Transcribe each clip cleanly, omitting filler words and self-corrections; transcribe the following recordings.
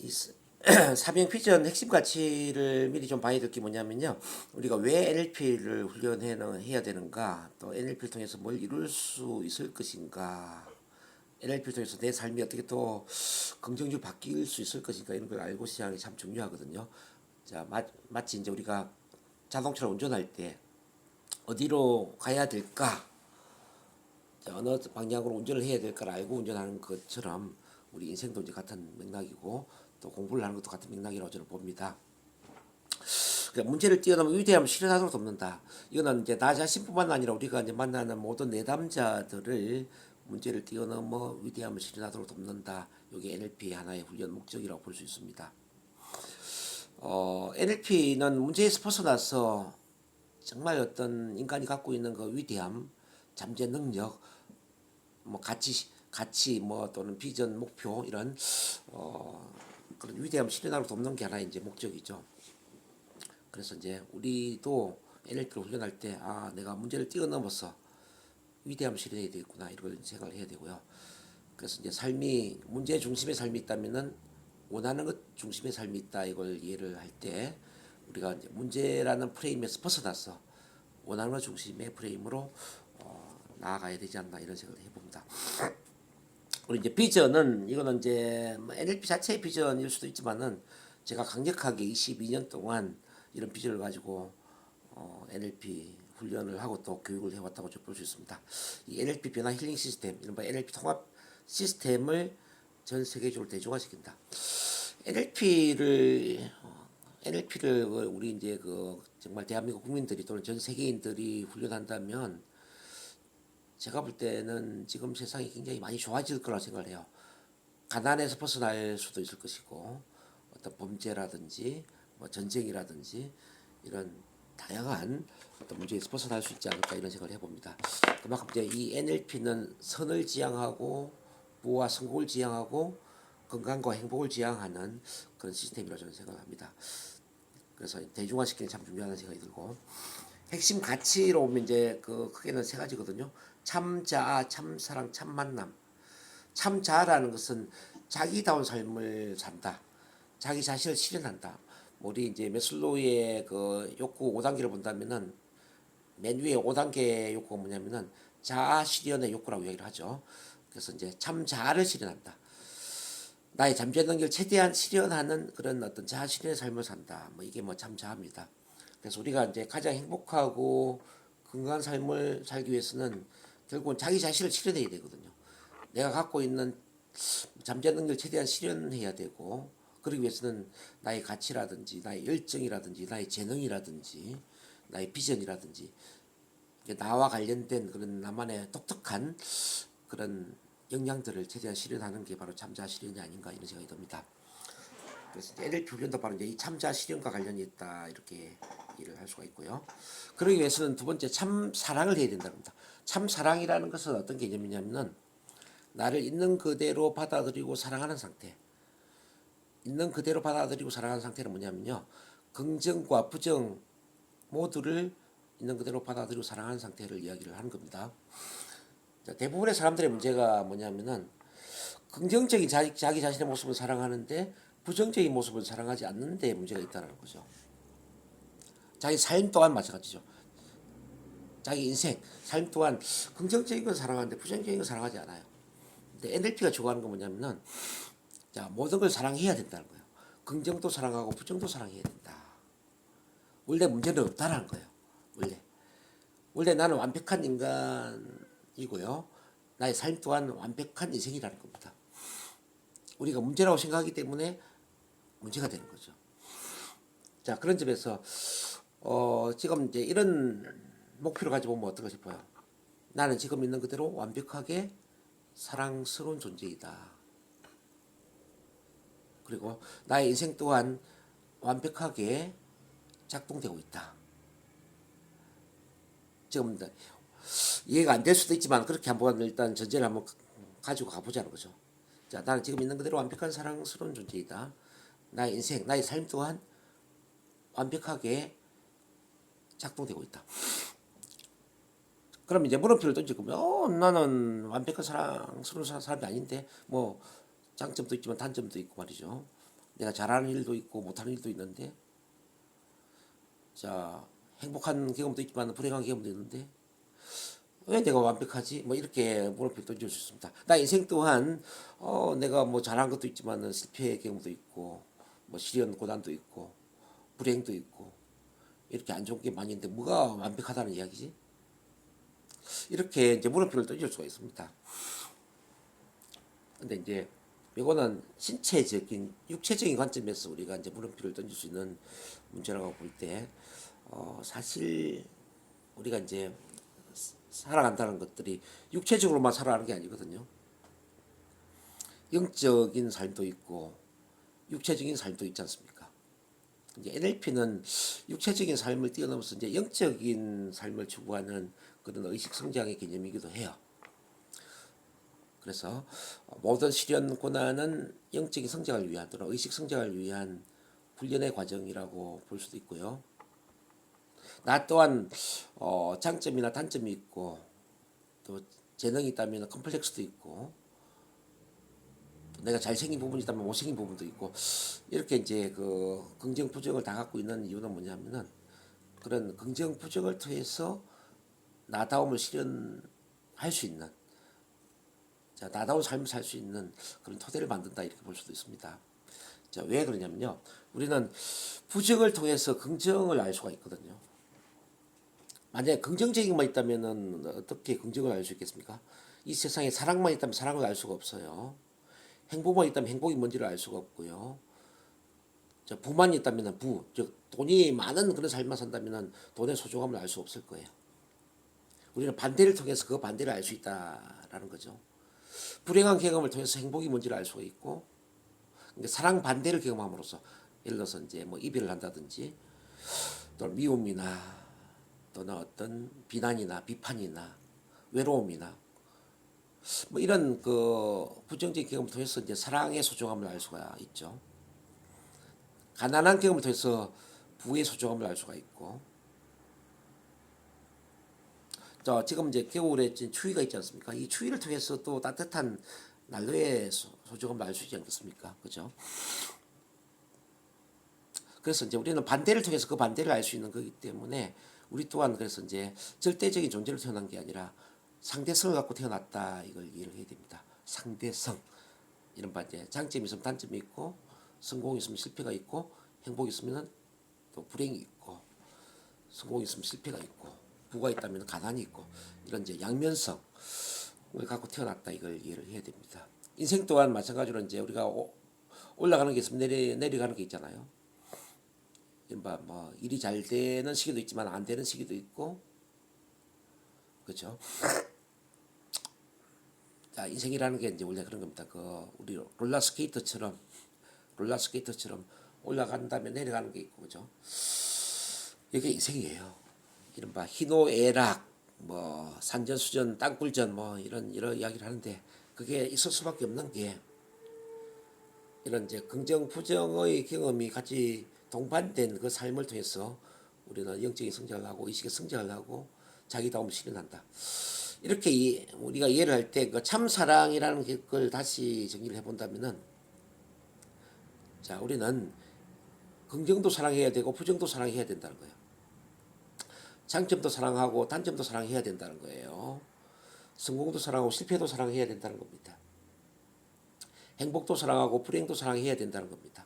이 사명 비전 핵심 가치를 미리 좀 봐야 될 게 뭐냐면요. 우리가 왜 NLP를 훈련해야 되는가, 또 NLP를 통해서 뭘 이룰 수 있을 것인가, NLP를 통해서 내 삶이 어떻게 또 긍정적으로 바뀔 수 있을 것인가, 이런 걸 알고 시작하는 게 참 중요하거든요. 자, 마치 이제 우리가 자동차를 운전할 때 어디로 가야 될까, 어느 방향으로 운전을 해야 될까를 알고 운전하는 것처럼 우리 인생도 이제 같은 맥락이고, 또 공부를 하는 것도 같은 맥락이라고 저는 봅니다. 그러니까 문제를 뛰어넘어 위대함을 실현하도록 돕는다. 이거는 이제 나 자신뿐만 아니라 우리가 이제 만나는 모든 내담자들을 문제를 뛰어넘어 위대함을 실현하도록 돕는다. 이게 NLP의 하나의 훈련 목적이라고 볼 수 있습니다. NLP는 문제에서 벗어나서 정말 어떤 인간이 갖고 있는 그 위대함, 잠재 능력, 뭐 가치 뭐 또는 비전, 목표 이런 그런 위대함 실현하도록 돕는 게 하나의 이제 목적이죠. 그래서 이제 우리도 NLP를 훈련할 때 내가 문제를 뛰어넘어서 위대함을 실현해야 되겠구나 이걸 생각을 해야 되고요. 그래서 이제 삶이 문제 중심의 삶이 있다면은 원하는 것 중심의 삶이 있다 이걸 이해를 할 때 우리가 이제 문제라는 프레임에서 벗어나서 원하는 것 중심의 프레임으로 나아가야 되지 않나 이런 생각을 해봅니다. 우리 이제 비전은 이거는 이제 NLP 자체의 비전일 수도 있지만은 제가 강력하게 22년 동안 이런 비전을 가지고 NLP 훈련을 하고 또 교육을 해왔다고 볼 수 있습니다. 이 NLP 변화 힐링 시스템, 이른바 NLP 통합 시스템을 전 세계적으로 대중화시킨다. NLP를 우리 이제 그 정말 대한민국 국민들이 또는 전 세계인들이 훈련한다면 제가 볼 때는 지금 세상이 굉장히 많이 좋아질 거라고 생각을 해요. 가난에서 벗어날 수도 있을 것이고 어떤 범죄라든지 뭐 전쟁이라든지 이런 다양한 어떤 문제에서 벗어날 수 있지 않을까 이런 생각을 해봅니다. 그만큼 이제 이 NLP는 선을 지향하고 부와 성공을 지향하고 건강과 행복을 지향하는 그런 시스템이라고 저는 생각합니다. 그래서 대중화시키는 게 참 중요하다는 생각이 들고, 핵심 가치로 보면 이제 그 크게는 세 가지거든요. 참자, 참사랑, 참만남. 참자라는 것은 자기다운 삶을 산다. 자기 자신을 실현한다. 우리 이제 메슬로우의 그 욕구 5단계를 본다면은 맨 위에 5단계 욕구가 뭐냐면은 자아 실현의 욕구라고 이야기를 하죠. 그래서 이제 참자아를 실현한다. 나의 잠재 능력을 최대한 실현하는 그런 어떤 자아 실현의 삶을 산다. 뭐 이게 뭐 참자아입니다. 그래서 우리가 이제 가장 행복하고 건강한 삶을 살기 위해서는 결국은 자기 자신을 실현해야 되거든요. 내가 갖고 있는 잠재 능력을 최대한 실현해야 되고, 그러기 위해서는 나의 가치라든지 나의 열정이라든지 나의 재능이라든지 나의 비전이라든지 나와 관련된 그런 나만의 독특한 그런 역량들을 최대한 실현하는 게 바로 참자 실현이 아닌가 이런 생각이 듭니다. 그래서 NLP 훈련도 바로 이제 이 참자 실현과 관련이 있다 이렇게 일을 할 수가 있고요. 그러기 위해서는 두 번째 참 사랑을 해야 된다는 겁니다. 참 사랑이라는 것은 어떤 개념이냐면은 나를 있는 그대로 받아들이고 사랑하는 상태. 있는 그대로 받아들이고 사랑하는 상태는 뭐냐면요. 긍정과 부정 모두를 있는 그대로 받아들이고 사랑하는 상태를 이야기를 하는 겁니다. 대부분의 사람들의 문제가 뭐냐면은 긍정적인 자기 자신의 모습을 사랑하는데 부정적인 모습을 사랑하지 않는 데 문제가 있다는 거죠. 자기 삶 또한 마찬가지죠. 자기 인생, 삶 또한 긍정적인 건 사랑하는데 부정적인 건 사랑하지 않아요. 근데 NLP가 좋아하는 건 뭐냐면은 자, 모든 걸 사랑해야 된다는 거예요. 긍정도 사랑하고 부정도 사랑해야 된다. 원래 문제는 없다라는 거예요. 원래 나는 완벽한 인간이고요. 나의 삶 또한 완벽한 인생이라는 겁니다. 우리가 문제라고 생각하기 때문에 문제가 되는 거죠. 자, 그런 점에서 지금 이제 이런 목표를 가지고 보면 어떨까 싶어요. 나는 지금 있는 그대로 완벽하게 사랑스러운 존재이다. 그리고 나의 인생 또한 완벽하게 작동되고 있다. 지금 이해가 안 될 수도 있지만 그렇게 한번 일단 전제를 한번 가지고 가보자는 거죠. 자, 나는 지금 있는 그대로 완벽한 사랑스러운 존재이다. 나의 인생, 나의 삶 또한 완벽하게 작동되고 있다. 그럼 이제 물음표를 던질 거면 나는 완벽한 사랑스러운 사람이 아닌데 뭐 장점도 있지만 단점도 있고 말이죠. 내가 잘하는 일도 있고 못하는 일도 있는데, 자, 행복한 경험도 있지만 불행한 경험도 있는데 왜 내가 완벽하지? 뭐 이렇게 물음표 던질 수 있습니다. 나 인생 또한 내가 뭐 잘한 것도 있지만 실패의 경험도 있고 뭐 시련 고난도 있고 불행도 있고 이렇게 안 좋은 게 많이 있는데 뭐가 완벽하다는 이야기지? 이렇게 이제 물음표를 던질 수가 있습니다. 근데 이제 이거는 신체적인 육체적인 관점에서 우리가 이제 물음표를 던질 수 있는 문제라고 볼 때 사실 우리가 이제 살아간다는 것들이 육체적으로만 살아가는 게 아니거든요. 영적인 삶도 있고 육체적인 삶도 있지 않습니까? 이제 NLP는 육체적인 삶을 뛰어넘어서 이제 영적인 삶을 추구하는 그런 의식 성장의 개념이기도 해요. 그래서 모든 시련 고난은 영적인 성장을 위한 또는 의식 성장을 위한 훈련의 과정이라고 볼 수도 있고요. 나 또한 장점이나 단점이 있고 또 재능이 있다면 컴플렉스도 있고 또 내가 잘생긴 부분이 있다면 못생긴 부분도 있고 이렇게 이제 그 긍정 부정을 다 갖고 있는 이유는 뭐냐면은 그런 긍정 부정을 통해서 나다움을 실현할 수 있는 자, 나다운 삶을 살 수 있는 그런 토대를 만든다 이렇게 볼 수도 있습니다. 자, 왜 그러냐면요. 우리는 부정을 통해서 긍정을 알 수가 있거든요. 만약에 긍정적인 것만 있다면 어떻게 긍정을 알 수 있겠습니까? 이 세상에 사랑만 있다면 사랑을 알 수가 없어요. 행복만 있다면 행복이 뭔지를 알 수가 없고요. 자, 부만 있다면 부, 즉 돈이 많은 그런 삶만 산다면 돈의 소중함을 알 수 없을 거예요. 우리는 반대를 통해서 그 반대를 알 수 있다라는 거죠. 불행한 경험을 통해서 행복이 뭔지를 알 수가 있고, 그러니까 사랑 반대를 경험함으로써 예를 들어서 이제 뭐 이별을 한다든지, 또 미움이나 또는 어떤 비난이나 비판이나 외로움이나 뭐 이런 그 부정적인 경험을 통해서 이제 사랑의 소중함을 알 수가 있죠. 가난한 경험을 통해서 부의 소중함을 알 수가 있고, 자, 지금 이제 겨울에 추위가 있지 않습니까? 이 추위를 통해서 또 따뜻한 난로의 소중함을 알 수 있지 않겠습니까? 그죠? 그래서 이제 우리는 반대를 통해서 그 반대를 알 수 있는 거기 때문에 우리 또한 그래서 이제 절대적인 존재로 태어난 게 아니라 상대성을 갖고 태어났다 이걸 이해를 해야 됩니다. 상대성 이른바 이제 장점이 있으면 단점이 있고 성공이 있으면 실패가 있고 행복이 있으면 또 불행이 있고 성공이 있으면 실패가 있고 부가 있다면 가난이 있고 이런 이제 양면성을 갖고 태어났다 이걸 이해를 해야 됩니다. 인생 또한 마찬가지로 이제 우리가 올라가는 게 있으면 내려가는 게 있잖아요. 이른바 뭐 일이 잘 되는 시기도 있지만 안 되는 시기도 있고 그렇죠. 자, 인생이라는 게 이제 원래 그런 겁니다. 그 우리 롤러스케이터처럼 올라간 다음에 내려가는 게 있고 그죠. 이게 인생이에요. 이른바 희노애락 뭐 산전수전 땅굴전 뭐 이런 이야기를 하는데 그게 있을 수밖에 없는 게 이런 이제 긍정 부정의 경험이 같이 동반된 그 삶을 통해서 우리는 영적인 성장을 하고 의식의 성장을 하고 자기다움을 실현한다. 이렇게 우리가 이해를 할 때 그 참사랑이라는 걸 다시 정리를 해본다면은 자 우리는 긍정도 사랑해야 되고 부정도 사랑해야 된다는 거예요. 장점도 사랑하고 단점도 사랑해야 된다는 거예요. 성공도 사랑하고 실패도 사랑해야 된다는 겁니다. 행복도 사랑하고 불행도 사랑해야 된다는 겁니다.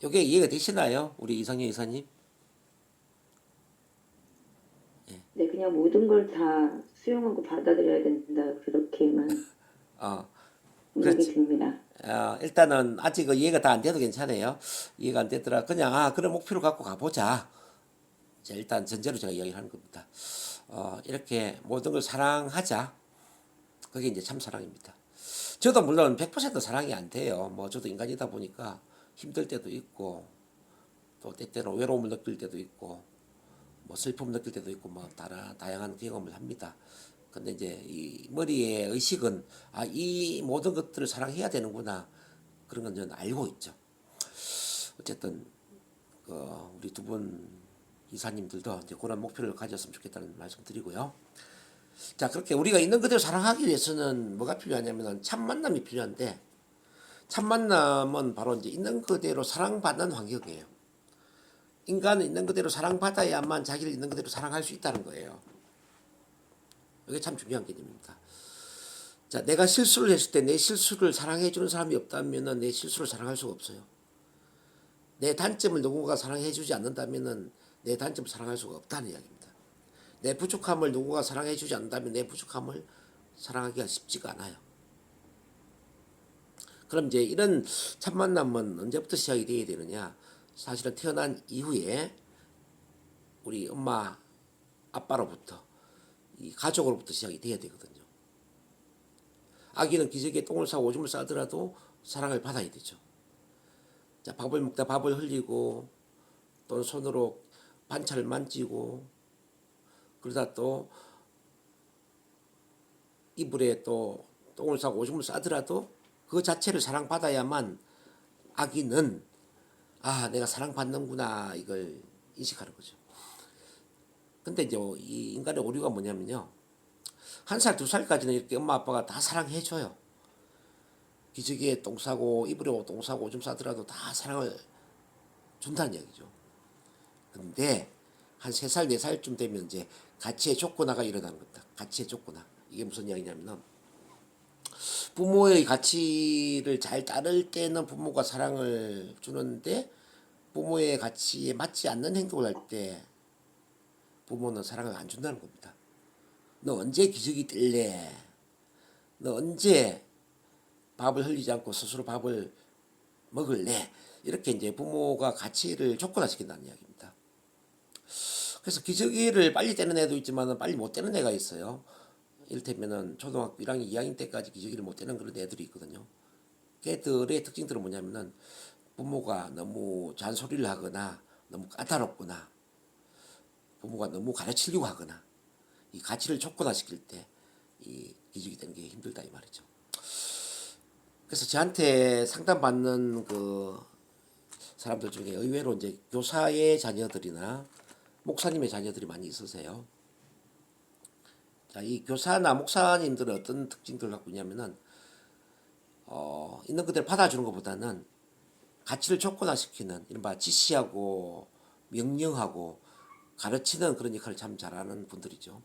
이게 이해가 되시나요? 우리 이상현 이사님? 네, 그냥 모든 걸 다 수용하고 받아들여야 된다. 그렇게만 어, 생각이 그렇지. 듭니다. 일단은 아직 이해가 다 안 돼도 괜찮아요. 이해가 안 되더라. 그냥 그런 목표를 갖고 가보자. 자, 일단 전제로 제가 이야기를 하는 겁니다. 이렇게 모든 걸 사랑하자. 그게 이제 참 사랑입니다. 저도 물론 100% 사랑이 안 돼요. 뭐 저도 인간이다 보니까 힘들 때도 있고 또 때때로 외로움을 느낄 때도 있고 뭐 슬픔을 느낄 때도 있고 뭐 다양한 경험을 합니다. 근데 이제 이 머리의 의식은 이 모든 것들을 사랑해야 되는구나 그런 건 저는 알고 있죠. 어쨌든 그 우리 두 분 이사님들도 이제 그런 목표를 가졌으면 좋겠다는 말씀 드리고요. 자 그렇게 우리가 있는 그대로 사랑하기 위해서는 뭐가 필요하냐면 참 만남이 필요한데 첫 만남은 바로 이제 있는 그대로 사랑받는 환경이에요. 인간은 있는 그대로 사랑받아야만 자기를 있는 그대로 사랑할 수 있다는 거예요. 이게 참 중요한 개념입니다. 자, 내가 실수를 했을 때 내 실수를 사랑해 주는 사람이 없다면 내 실수를 사랑할 수가 없어요. 내 단점을 누군가 사랑해 주지 않는다면 내 단점을 사랑할 수가 없다는 이야기입니다. 내 부족함을 누군가 사랑해 주지 않는다면 내 부족함을 사랑하기가 쉽지가 않아요. 그럼 이제 이런 첫 만남은 언제부터 시작이 되어야 되느냐? 사실은 태어난 이후에 우리 엄마, 아빠로부터 이 가족으로부터 시작이 돼야 되거든요. 아기는 기저귀에 똥을 싸고 오줌을 싸더라도 사랑을 받아야 되죠. 자, 밥을 먹다 밥을 흘리고 또 손으로 반찬을 만지고 그러다 또 이불에 또 똥을 싸고 오줌을 싸더라도 그 자체를 사랑받아야만 아기는 아, 내가 사랑받는구나 이걸 인식하는 거죠. 근데 이제 이 인간의 오류가 뭐냐면요. 1살, 2살까지는 이렇게 엄마 아빠가 다 사랑해줘요. 기저귀에 똥 싸고 이불에 똥 싸고 오줌 싸더라도 다 사랑을 준다는 얘기죠. 근데 한 3살, 4살쯤 되면 이제 가치의 쫓고나가 일어나는 겁니다. 가치의 쫓고나. 이게 무슨 이야기냐면 부모의 가치를 잘 따를 때는 부모가 사랑을 주는데 부모의 가치에 맞지 않는 행동을 할 때 부모는 사랑을 안 준다는 겁니다. 너 언제 기저귀 뗄래? 너 언제 밥을 흘리지 않고 스스로 밥을 먹을래? 이렇게 이제 부모가 가치를 촉구시킨다는 이야기입니다. 그래서 기저귀를 빨리 떼는 애도 있지만 빨리 못 떼는 애가 있어요. 이를테면은 초등학교 1학년, 2학년 때까지 기저귀를 못 떼는 그런 애들이 있거든요. 걔들의 특징들은 뭐냐면은 부모가 너무 잔소리를 하거나 너무 까다롭거나 부모가 너무 가르치려고 하거나 이 가치를 촉구시킬 때 이 기저귀 떼는 게 힘들다 이 말이죠. 그래서 저한테 상담받는 그 사람들 중에 의외로 이제 교사의 자녀들이나 목사님의 자녀들이 많이 있으세요. 자, 이 교사나 목사님들은 어떤 특징들을 갖고 있냐면은 있는 그대로 받아주는 것보다는 가치를 촉구시키는 이른바 지시하고 명령하고 가르치는 그런 역할을 참 잘하는 분들이죠.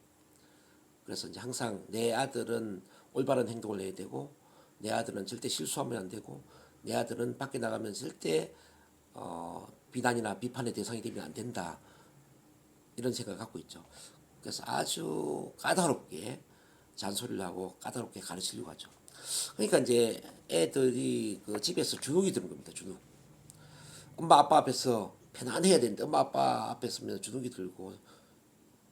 그래서 이제 항상 내 아들은 올바른 행동을 해야 되고 내 아들은 절대 실수하면 안 되고 내 아들은 밖에 나가면 절대 비난이나 비판의 대상이 되면 안 된다. 이런 생각을 갖고 있죠. 그래서 아주 까다롭게 잔소리를 하고 까다롭게 가르치려고 하죠. 그러니까 이제 애들이 그 집에서 주눅이 드는 겁니다. 주눅. 엄마 아빠 앞에서 편안해야 되는데 엄마 아빠 앞에 서면 주눅이 들고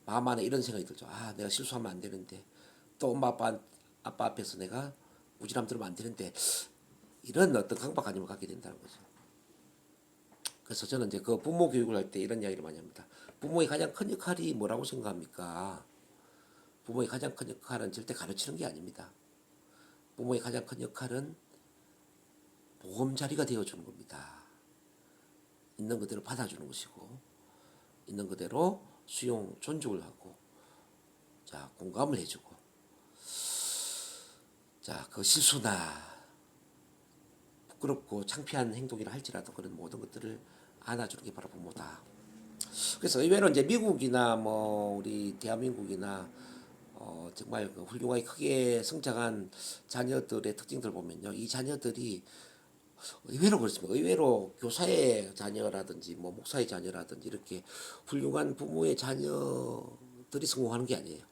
마음 안에 이런 생각이 들죠. 아, 내가 실수하면 안 되는데 또 엄마 아빠 앞에서 내가 무지람 들으면 안 되는데 이런 어떤 강박관념을 갖게 된다는 거죠. 그래서 저는 이제 그 부모 교육을 할 때 이런 이야기를 많이 합니다. 부모의 가장 큰 역할이 뭐라고 생각합니까? 부모의 가장 큰 역할은 절대 가르치는 게 아닙니다. 부모의 가장 큰 역할은 보금자리가 되어주는 겁니다. 있는 그대로 받아주는 것이고 있는 그대로 수용, 존중을 하고 자, 공감을 해주고 자, 그 실수나 부끄럽고 창피한 행동이라 할지라도 그런 모든 것들을 안아주는 게 바로 부모다. 그래서 의외로 이제 미국이나 뭐 우리 대한민국이나 정말 그 훌륭하게 크게 성장한 자녀들의 특징들 보면요, 이 자녀들이 의외로 그렇습니다. 의외로 교사의 자녀라든지 뭐 목사의 자녀라든지 이렇게 훌륭한 부모의 자녀들이 성공하는 게 아니에요.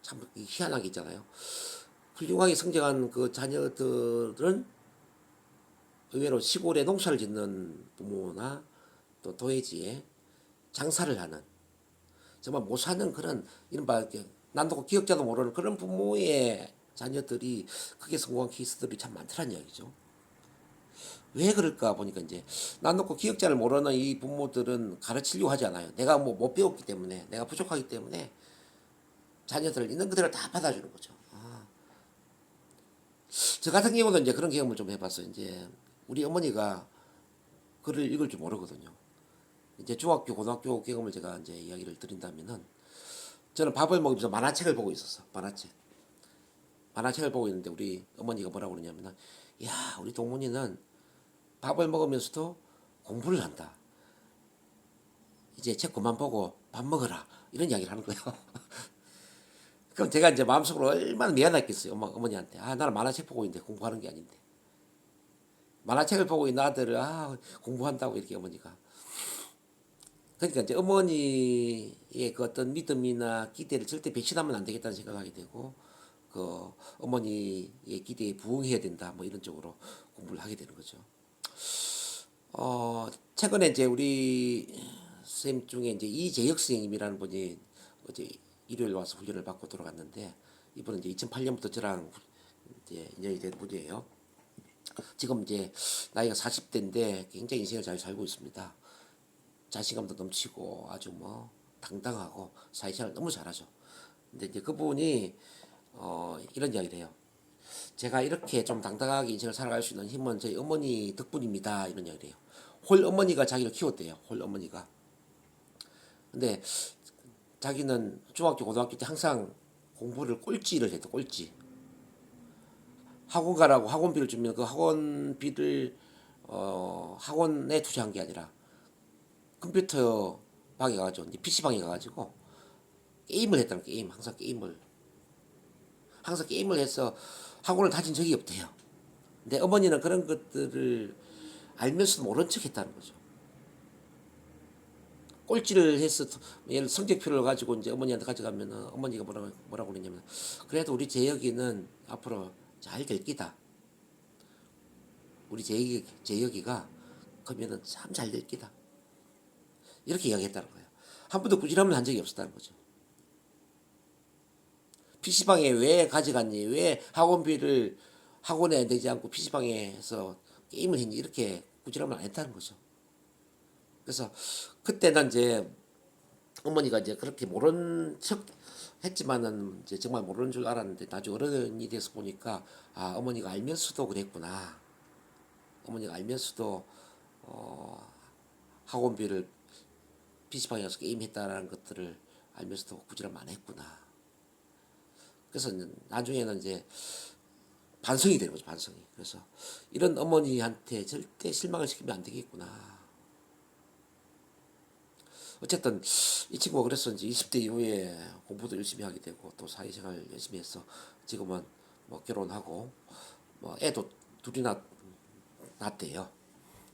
참 희한하게 있잖아요. 훌륭하게 성장한 그 자녀들은 의외로 시골에 농사를 짓는 부모나 또 도회지에 장사를 하는 정말 못 사는 그런 이른바 이렇게 난도고 기억자도 모르는 그런 부모의 자녀들이 크게 성공한 케이스들이 참 많더란 이야기죠. 왜 그럴까 보니까 이제 난도고 기억자를 모르는 이 부모들은 가르치려고 하지 않아요. 내가 뭐 못 배웠기 때문에 내가 부족하기 때문에 자녀들을 있는 그대로 다 받아주는 거죠. 저 같은 경우는 이제 그런 경험을 좀 해봤어요. 이제 우리 어머니가 글을 읽을 줄 모르거든요. 이제 중학교, 고등학교 경험을 제가 이제 이야기를 드린다면은 저는 밥을 먹으면서 만화책을 보고 있었어. 만화책을 보고 있는데 우리 어머니가 뭐라고 그러냐면은 야, 우리 동문이는 밥을 먹으면서도 공부를 한다. 이제 책 그만 보고 밥 먹어라. 이런 이야기를 하는 거예요. 그럼 제가 이제 마음속으로 얼마나 미안했겠어요. 어머니한테. 아, 나는 만화책 보고 있는데 공부하는 게 아닌데. 만화책을 보고 있는 아들을, 아, 공부한다고 이렇게 어머니가. 그러니까 이제 어머니의 그 어떤 믿음이나 기대를 절대 배신하면 안 되겠다는 생각하게 되고, 그 어머니의 기대에 부응해야 된다. 뭐 이런 쪽으로 공부를 하게 되는 거죠. 최근에 이제 우리 선생님 중에 이제 이재혁 선생님이라는 분이 어제 일요일 와서 훈련을 받고 돌아갔는데, 이분은 이제 2008년부터 저랑 이제 인연이 된 분이에요. 지금 이제 나이가 40대인데 굉장히 인생을 잘 살고 있습니다. 자신감도 넘치고 아주 뭐 당당하고 사회생활 너무 잘하죠. 근데 이제 그분이 이런 이야기를 해요. 제가 이렇게 좀 당당하게 인생을 살아갈 수 있는 힘은 저희 어머니 덕분입니다. 이런 이야기를 해요. 홀 어머니가 자기를 키웠대요. 홀 어머니가. 근데 자기는 중학교 고등학교 때 항상 공부를 꼴찌를 했대. 꼴찌. 학원 가라고 학원비를 주면 그 학원비를 학원에 투자한 게 아니라 컴퓨터 방에 가가지고 이제 PC방에 가가지고 게임을 했다는 게임. 항상 게임을 해서 학원을 다진 적이 없대요. 근데 어머니는 그런 것들을 알면서도 모른 척 했다는 거죠. 꼴찌를 해서 예를 성적표를 가지고 이제 어머니한테 가져가면 어머니가 뭐라고 그러냐면, 그래도 우리 재혁이는 앞으로 잘 될 기다. 우리 재혁이가 그러면은 참 잘 될 기다. 이렇게 이야기했다는 거예요. 한 번도 꾸지람을 한 적이 없었다는 거죠. PC방에 왜 가져갔니? 왜 학원비를 학원에 내지 않고 PC방에서 게임을 했니? 이렇게 꾸지람을 안 했다는 거죠. 그래서 그때는 이제 어머니가 이제 그렇게 모른 척 했지만은 이제 정말 모르는 줄 알았는데, 나중에 어른이 돼서 보니까 아, 어머니가 알면서도 그랬구나. 어머니가 알면서도 어, 학원비를 PC방에 가서 게임했다라는 것들을 알면서도 꾸지람 안 했구나. 그래서 나중에는 이제 반성이 되는 거죠, 반성이. 그래서 이런 어머니한테 절대 실망을 시키면 안 되겠구나. 어쨌든 이 친구가 그래서 이제 20대 이후에 공부도 열심히 하게 되고 또 사회생활 열심히 해서 지금은 뭐 결혼하고 뭐 애도 둘이나 낳았대요.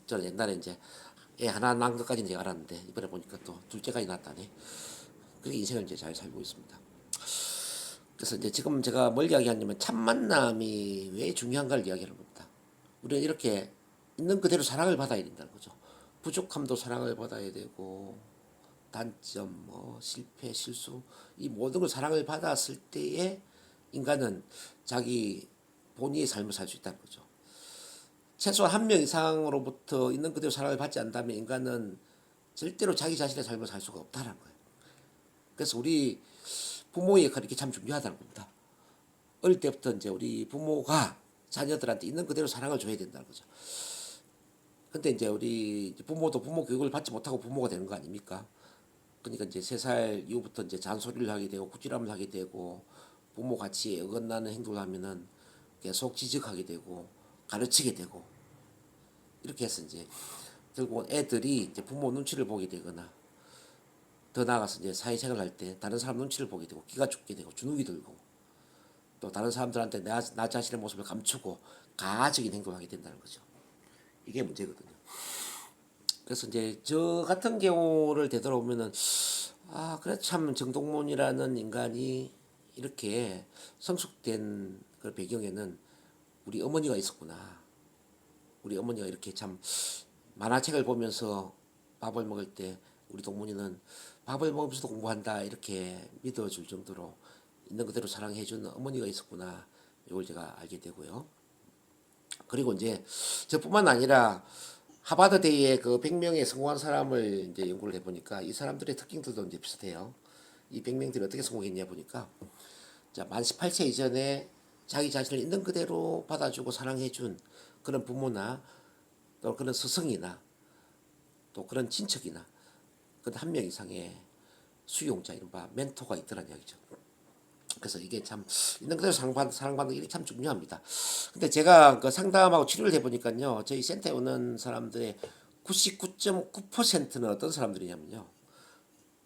저는 옛날에 이제 애 하나 낳은 것까지는 제가 알았는데 이번에 보니까 또 둘째까지 낳았다네. 그렇게 인생을 이제 잘 살고 있습니다. 그래서 이제 지금 제가 뭘 이야기하냐면 참 만남이 왜 중요한가를 이야기하는 겁니다. 우리는 이렇게 있는 그대로 사랑을 받아야 된다는 거죠. 부족함도 사랑을 받아야 되고 단점, 뭐 실패, 실수 이 모든 걸 사랑을 받았을 때에 인간은 자기 본인의 삶을 살 수 있다는 거죠. 최소한 한 명 이상으로부터 있는 그대로 사랑을 받지 않다면 인간은 절대로 자기 자신의 삶을 살 수가 없다는 거예요. 그래서 우리 부모의 역할이 이렇게 참 중요하다는 겁니다. 어릴 때부터 이제 우리 부모가 자녀들한테 있는 그대로 사랑을 줘야 된다는 거죠. 근데 이제 우리 부모도 부모 교육을 받지 못하고 부모가 되는 거 아닙니까? 그러니까 이제 3살 이후부터 이제 잔소리를 하게 되고 꾸지람을 하게 되고 부모 가치에 어긋나는 행동을 하면은 계속 지적하게 되고 가르치게 되고 이렇게 해서 이제 결국 애들이 이제 부모 눈치를 보게 되거나 더 나아가서 이제 사회생활을 할 때 다른 사람 눈치를 보게 되고 기가 죽게 되고 주눅이 들고 또 다른 사람들한테 나 자신의 모습을 감추고 가학적인 행동을 하게 된다는 거죠. 이게 문제거든요. 그래서 이제 저 같은 경우를 되돌아보면은 아, 그래 참 정동문이라는 인간이 이렇게 성숙된 그 배경에는 우리 어머니가 있었구나. 우리 어머니가 이렇게 참 만화책을 보면서 밥을 먹을 때 우리 동문이는 밥을 먹으면서도 공부한다 이렇게 믿어줄 정도로 있는 그대로 사랑해주는 어머니가 있었구나. 이걸 제가 알게 되고요. 그리고 이제 저뿐만 아니라 하버드대의 그 100명의 성공한 사람을 이제 연구를 해보니까 이 사람들의 특징들도 이제 비슷해요. 이 100명들이 어떻게 성공했냐 보니까 자, 만 18세 이전에 자기 자신을 있는 그대로 받아주고 사랑해준 그런 부모나 또 그런 스승이나 또 그런 친척이나 그한 명 이상의 수용자 이른바 멘토가 있더란 이야기죠. 그래서 이게 참 있는 그대로 사랑받는 게 참 중요합니다. 근데 제가 그 상담하고 치료를 해보니까요, 저희 센터에 오는 사람들의 99.9%는 어떤 사람들이냐면요,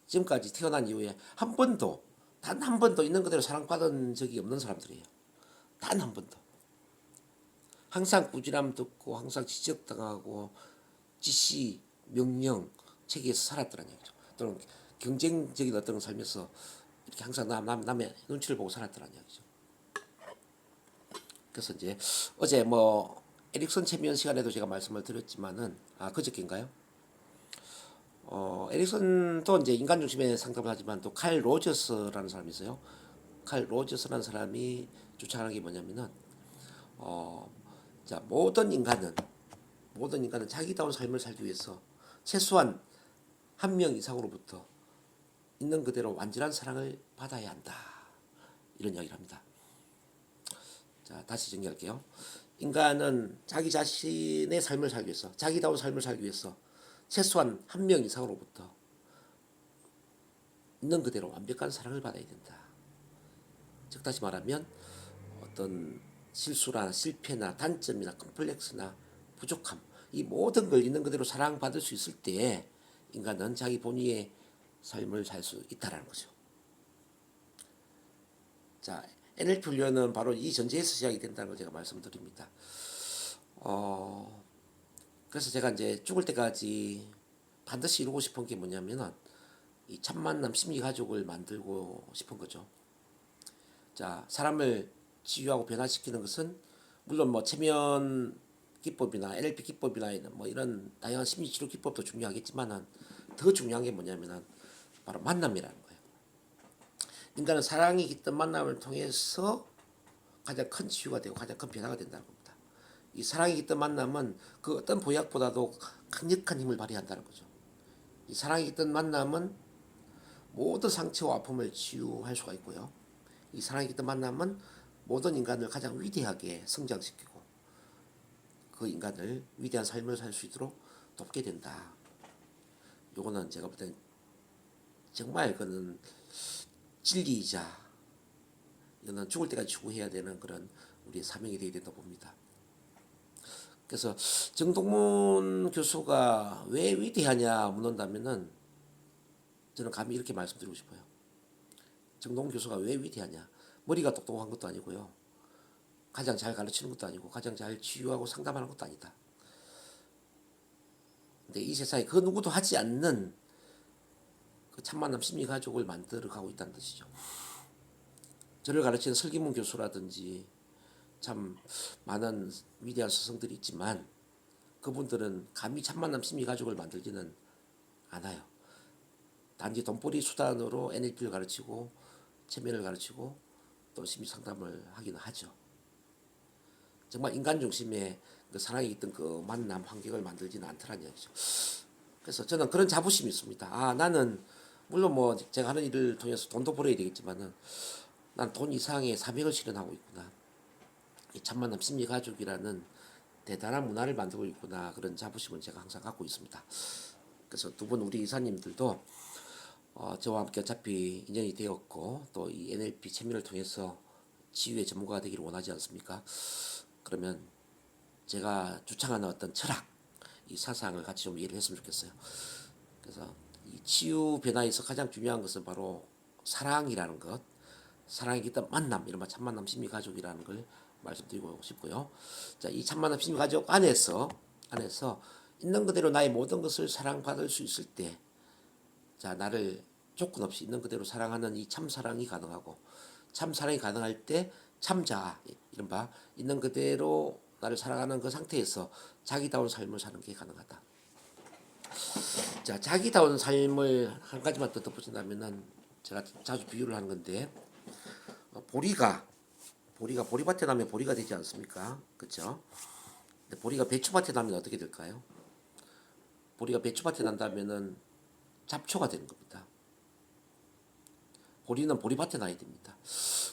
지금까지 태어난 이후에 한 번도, 단 한 번도 있는 그대로 사랑받은 적이 없는 사람들이에요. 단 한 번도. 항상 꾸지람 듣고 항상 지적당하고 지시, 명령 체계에서 살았더란 얘기죠. 또는 경쟁적인 어떤 삶에서 이렇게 항상 남의 눈치를 보고 살았더란 얘기죠. 그래서 이제 어제 뭐 에릭슨 챔피언 시간에도 제가 말씀을 드렸지만은, 그저께인가요? 에릭슨도 이제 인간 중심의 상담을 하지만 또 칼 로저스라는 사람이 있어요. 칼 로저스라는 사람이 주장하는 게 뭐냐면은, 어, 자, 모든 인간은 자기다운 삶을 살기 위해서 최소한 한 명 이상으로부터 있는 그대로 완전한 사랑을 받아야 한다. 이런 이야기를 합니다. 자, 다시 정리할게요. 인간은 자기 자신의 삶을 살기 위해서, 자기다운 삶을 살기 위해서 최소한 한 명 이상으로부터 있는 그대로 완벽한 사랑을 받아야 된다. 즉 다시 말하면 어떤 실수나 실패나 단점이나 컴플렉스나 부족함, 이 모든 걸 있는 그대로 사랑받을 수 있을 때 인간은 자기 본위의 삶을 살 수 있다라는 거죠. 자, NLP 훈련은 바로 이 전제에서 시작이 된다는 걸 제가 말씀드립니다. 그래서 제가 이제 죽을 때까지 반드시 이루고 싶은 게 뭐냐면은 이 참만남 심리 가족을 만들고 싶은 거죠. 자, 사람을 치유하고 변화시키는 것은 물론 뭐 체면 기법이나 NLP 기법이나 뭐 이런 다양한 심리 치료 기법도 중요하겠지만은 더 중요한 게 뭐냐면은 바로 만남이라는 거예요. 인간은 사랑이 깃든 만남을 통해서 가장 큰 치유가 되고 가장 큰 변화가 된다는 겁니다. 이 사랑이 깃든 만남은 그 어떤 보약보다도 강력한 힘을 발휘한다는 거죠. 이 사랑이 깃든 만남은 모든 상처와 아픔을 치유할 수가 있고요. 이 사랑이 깃든 만남은 모든 인간을 가장 위대하게 성장시키고 그 인간을 위대한 삶을 살 수 있도록 돕게 된다. 요거는 제가 볼 땐 정말 그는 진리이자 이거는 죽을 때까지 추구해야 되는 그런 우리의 사명이 되어야 된다고 봅니다. 그래서 정동문 교수가 왜 위대하냐 묻는다면은 저는 감히 이렇게 말씀드리고 싶어요. 정동문 교수가 왜 위대하냐? 머리가 똑똑한 것도 아니고요. 가장 잘 가르치는 것도 아니고 가장 잘 치유하고 상담하는 것도 아니다. 근데 이 세상에 그 누구도 하지 않는 그 참만남 심리 가족을 만들어 가고 있다는 뜻이죠. 저를 가르치는 설기문 교수라든지 참 많은 위대한 스승들이 있지만 그분들은 감히 참만남 심리 가족을 만들지는 않아요. 단지 돈벌이 수단으로 NLP를 가르치고 체면을 가르치고 또 심리 상담을 하기는 하죠. 정말 인간 중심의 그 사랑이 있던 그 만남 환경을 만들지는 않더란 얘기죠. 그래서 저는 그런 자부심이 있습니다. 나는 물론 뭐 제가 하는 일을 통해서 돈도 벌어야 되겠지만은 난 돈 이상의 사명을 실현하고 있구나. 이 참만남 심리 가족이라는 대단한 문화를 만들고 있구나. 그런 자부심을 제가 항상 갖고 있습니다. 그래서 두 분 우리 이사님들도 저와 함께 어차피 인연이 되었고 또 이 NLP 체면을 통해서 치유의 전문가가 되기를 원하지 않습니까? 그러면 제가 주창하는 어떤 철학, 이 사상을 같이 좀 이해를 했으면 좋겠어요. 그래서 이 치유 변화에서 가장 중요한 것은 바로 사랑이라는 것, 사랑이 깃든 만남, 이른바 참만남 심리 가족이라는 걸 말씀드리고 싶고요. 자, 이 참만남 심리 가족 안에서 있는 그대로 나의 모든 것을 사랑받을 수 있을 때, 자, 나를 조건 없이 있는 그대로 사랑하는 이 참사랑이 가능하고, 참사랑이 가능할 때 참자아, 이른바 있는 그대로 나를 사랑하는 그 상태에서 자기다운 삶을 사는 게 가능하다. 자, 자기다운 삶을 한 가지만 더 덧붙인다면은 제가 자주 비유를 하는 건데, 보리밭에 나면 보리가 되지 않습니까? 그렇죠? 근데 보리가 배추밭에 나면 어떻게 될까요? 보리가 배추밭에 난다면은 잡초가 되는 겁니다. 보리는 보리밭에 나야 됩니다.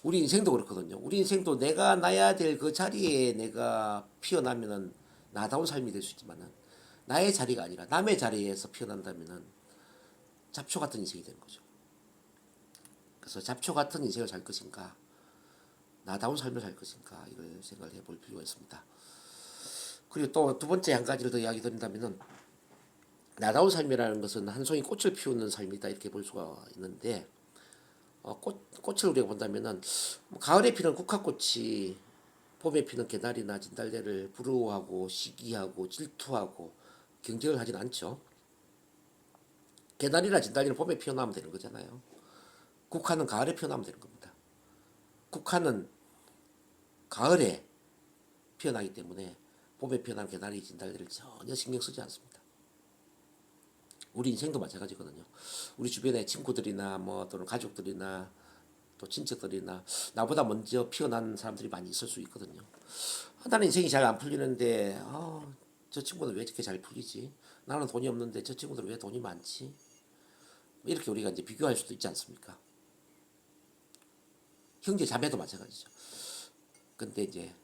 우리 인생도 그렇거든요. 우리 인생도 내가 나야 될 그 자리에 내가 피어나면은 나다운 삶이 될 수 있지만은 나의 자리가 아니라 남의 자리에서 피어난다면은 잡초 같은 인생이 되는 거죠. 그래서 잡초 같은 인생을 살 것인가, 나다운 삶을 살 것인가, 이걸 생각을 해볼 필요가 있습니다. 그리고 또 두 번째 한 가지를 더 이야기 드린다면은, 나다운 삶이라는 것은 한 송이 꽃을 피우는 삶이다, 이렇게 볼 수가 있는데, 꽃을 우리가 본다면은, 가을에 피는 국화꽃이 봄에 피는 개나리나 진달래를 부러워하고 시기하고 질투하고 경쟁을 하진 않죠. 개나리나 진달래는 봄에 피어나면 되는 거잖아요. 국화는 가을에 피어나면 되는 겁니다. 국화는 가을에 피어나기 때문에 봄에 피어난 개나리 진달래를 전혀 신경 쓰지 않습니다. 우리 인생도 마찬가지거든요. 우리 주변에 친구들이나 뭐 또는 가족들이나 또 친척들이나 나보다 먼저 피어난 사람들이 많이 있을 수 있거든요. 나는 인생이 잘 안 풀리는데 저 친구는 왜 이렇게 잘 풀리지? 나는 돈이 없는데 저 친구들은 왜 돈이 많지? 이렇게 우리가 이제 비교할 수도 있지 않습니까? 형제 자매도 마찬가지죠. 근데 이제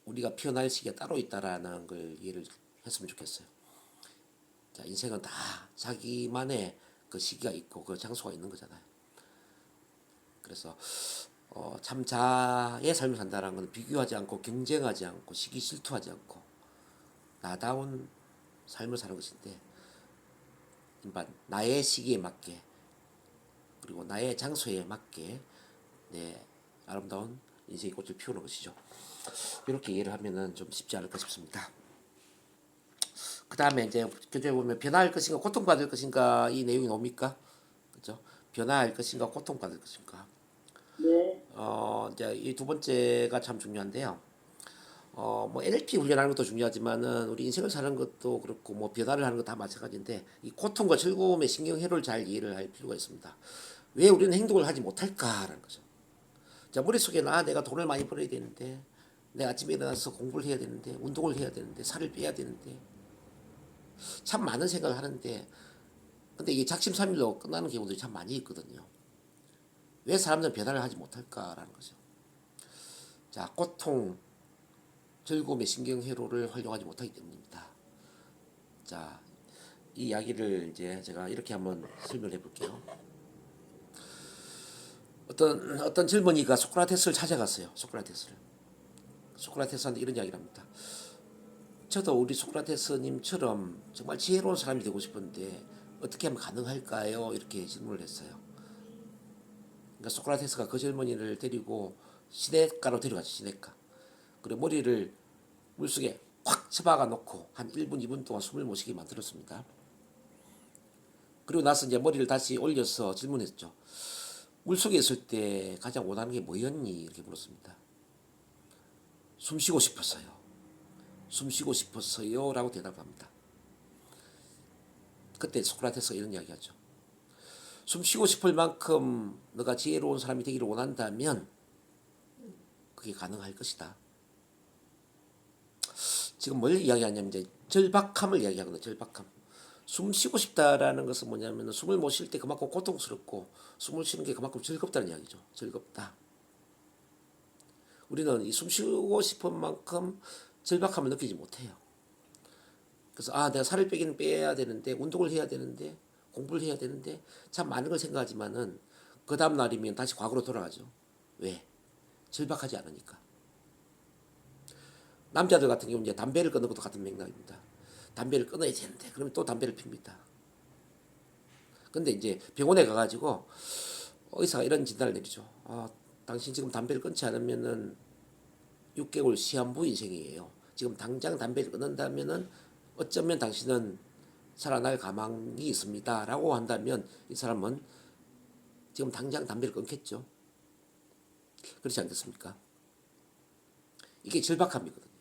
우리가 피어날 시기가 따로 있다라는 걸 이해를 했으면 좋겠어요. 자, 인생은 다 자기만의 그 시기가 있고 그 장소가 있는 거잖아요. 그래서 참 자의 삶을 산다는 건 비교하지 않고 경쟁하지 않고 시기 질투하지 않고 나다운 삶을 사는 것인데, 일반 나의 시기에 맞게 그리고 나의 장소에 맞게 내 아름다운 인생의 꽃을 피우는 것이죠. 이렇게 이해를 하면은 좀 쉽지 않을까 싶습니다. 그 다음에 이제 교재에 보면 변화할 것인가 고통받을 것인가, 이 내용이 뭡니까? 그죠? 변화할 것인가 고통받을 것인가. 네. 이제 이 두 번째가 참 중요한데요. 뭐 NLP 훈련하는 것도 중요하지만은 우리 인생을 사는 것도 그렇고 뭐 변화를 하는 것 다 마찬가지인데, 이 고통과 즐거움의 신경회로를 잘 이해를 할 필요가 있습니다. 왜 우리는 행동을 하지 못할까라는 거죠. 자, 머릿속에는 내가 돈을 많이 벌어야 되는데, 내가 아침에 일어나서 공부를 해야 되는데, 운동을 해야 되는데, 살을 빼야 되는데, 참 많은 생각을 하는데, 근데 이게 작심삼일로 끝나는 경우들이 참 많이 있거든요. 왜 사람들은 변화를 하지 못할까라는 거죠. 자, 고통, 즐거움의 신경회로를 활용하지 못하기 때문입니다. 자, 이 이야기를 이제 제가 이렇게 한번 설명해 볼게요. 어떤 젊은이가 소크라테스를 찾아갔어요. 소크라테스한테 이런 이야기를 합니다. 저도 우리 소크라테스님처럼 정말 지혜로운 사람이 되고 싶은데 어떻게 하면 가능할까요? 이렇게 질문을 했어요. 그러니까 소크라테스가 그 젊은이를 데리고 시냇가로 데려갔죠. 시냇가. 그리고 머리를 물속에 확 쳐박아 놓고 한 1분, 2분 동안 숨을 못 쉬게 만들었습니다. 그리고 나서 이제 머리를 다시 올려서 질문했죠. 물속에 있을 때 가장 원하는 게 뭐였니? 이렇게 물었습니다. 숨 쉬고 싶었어요. 숨 쉬고 싶었어요. 라고 대답합니다. 그때 소크라테스가 이런 이야기 하죠. 숨 쉬고 싶을 만큼 너가 지혜로운 사람이 되기를 원한다면 그게 가능할 것이다. 지금 뭘 이야기하냐면 이제 절박함을 이야기하거든요. 절박함. 숨 쉬고 싶다라는 것은 뭐냐면 숨을 못 쉴 때 그만큼 고통스럽고 숨을 쉬는 게 그만큼 즐겁다는 이야기죠. 즐겁다. 우리는 이 숨 쉬고 싶은 만큼 절박함을 느끼지 못해요. 그래서 내가 살을 빼기는 빼야 되는데 운동을 해야 되는데 공부를 해야 되는데 참 많은 걸 생각하지만은 그 다음 날이면 다시 과거로 돌아가죠. 왜? 절박하지 않으니까. 남자들 같은 경우는 이제 담배를 끊는 것도 같은 맥락입니다. 담배를 끊어야 되는데 그러면 또 담배를 핍니다. 근데 이제 병원에 가가지고 의사가 이런 진단을 내리죠. 당신 지금 담배를 끊지 않으면은 6개월 시한부 인생이에요. 지금 당장 담배를 끊는다면은 어쩌면 당신은 살아날 가망이 있습니다. 라고 한다면 이 사람은 지금 당장 담배를 끊겠죠. 그렇지 않겠습니까? 이게 절박함이거든요.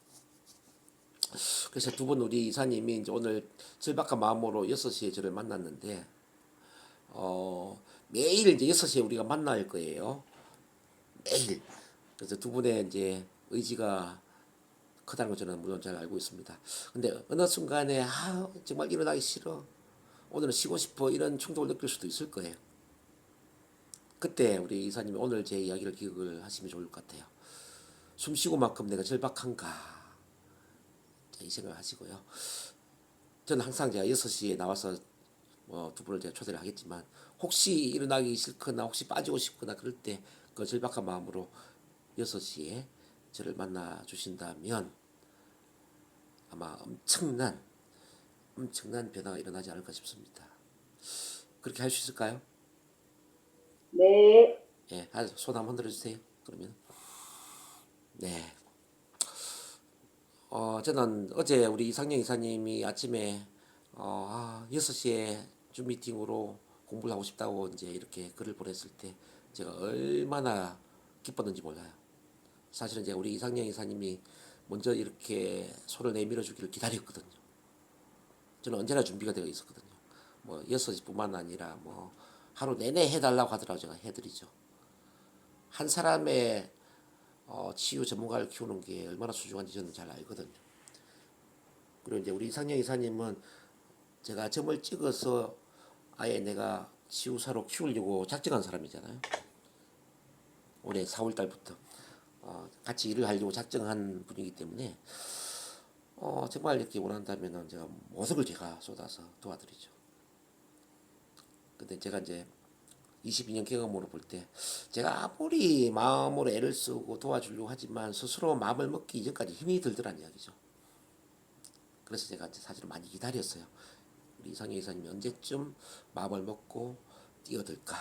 그래서 두 분 우리 이사님이 이제 오늘 절박한 마음으로 6시에 저를 만났는데, 매일 이제 6시에 우리가 만날 거예요. 매일. 그래서 두 분의 이제 의지가 크다는 걸 저는 물론 잘 알고 있습니다. 근데 어느 순간에 정말 일어나기 싫어, 오늘은 쉬고 싶어, 이런 충동을 느낄 수도 있을 거예요. 그때 우리 이사님이 오늘 제 이야기를 기억을 하시면 좋을 것 같아요. 숨 쉬고만큼 내가 절박한가, 이 생각을 하시고요. 저는 항상 제가 6시에 나와서 두 분을 제가 초대를 하겠지만 혹시 일어나기 싫거나 혹시 빠지고 싶거나 그럴 때 그 절박한 마음으로 6시에 저를 만나 주신다면 아마 엄청난 변화가 일어나지 않을까 싶습니다. 그렇게 할 수 있을까요? 네. 예, 손 한번 흔들어 주세요. 그러면 네. 저는 어제 우리 이상영 이사님이 아침에 6시에 줌 미팅으로 공부를 하고 싶다고 이제 이렇게 글을 보냈을 때 제가 얼마나 기뻤는지 몰라요. 사실은 제가 우리 이상영 이사님이 먼저 이렇게 손을 내밀어 주기를 기다렸거든요. 저는 언제나 준비가 되어 있었거든요. 뭐 6시뿐만 아니라 뭐 하루 내내 해달라고 하더라도 제가 해드리죠. 한 사람의 치유 전문가를 키우는 게 얼마나 소중한지 저는 잘 알거든요. 그리고 이제 우리 이상영 이사님은 제가 점을 찍어서 아예 내가 치유사로 키우려고 작정한 사람이잖아요. 올해 4월 달부터 같이 일을 하려고 작정한 분이기 때문에 정말 이렇게 원한다면은 제가 모든 걸 제가 쏟아서 도와드리죠. 근데 제가 이제 22년 경험으로 볼 때 제가 아무리 마음으로 애를 쓰고 도와주려고 하지만 스스로 마음을 먹기 이전까지 힘이 들더란 이야기죠. 그래서 제가 이제 사실은 많이 기다렸어요. 우리 이상희 이사님이 언제쯤 마음을 먹고 뛰어들까?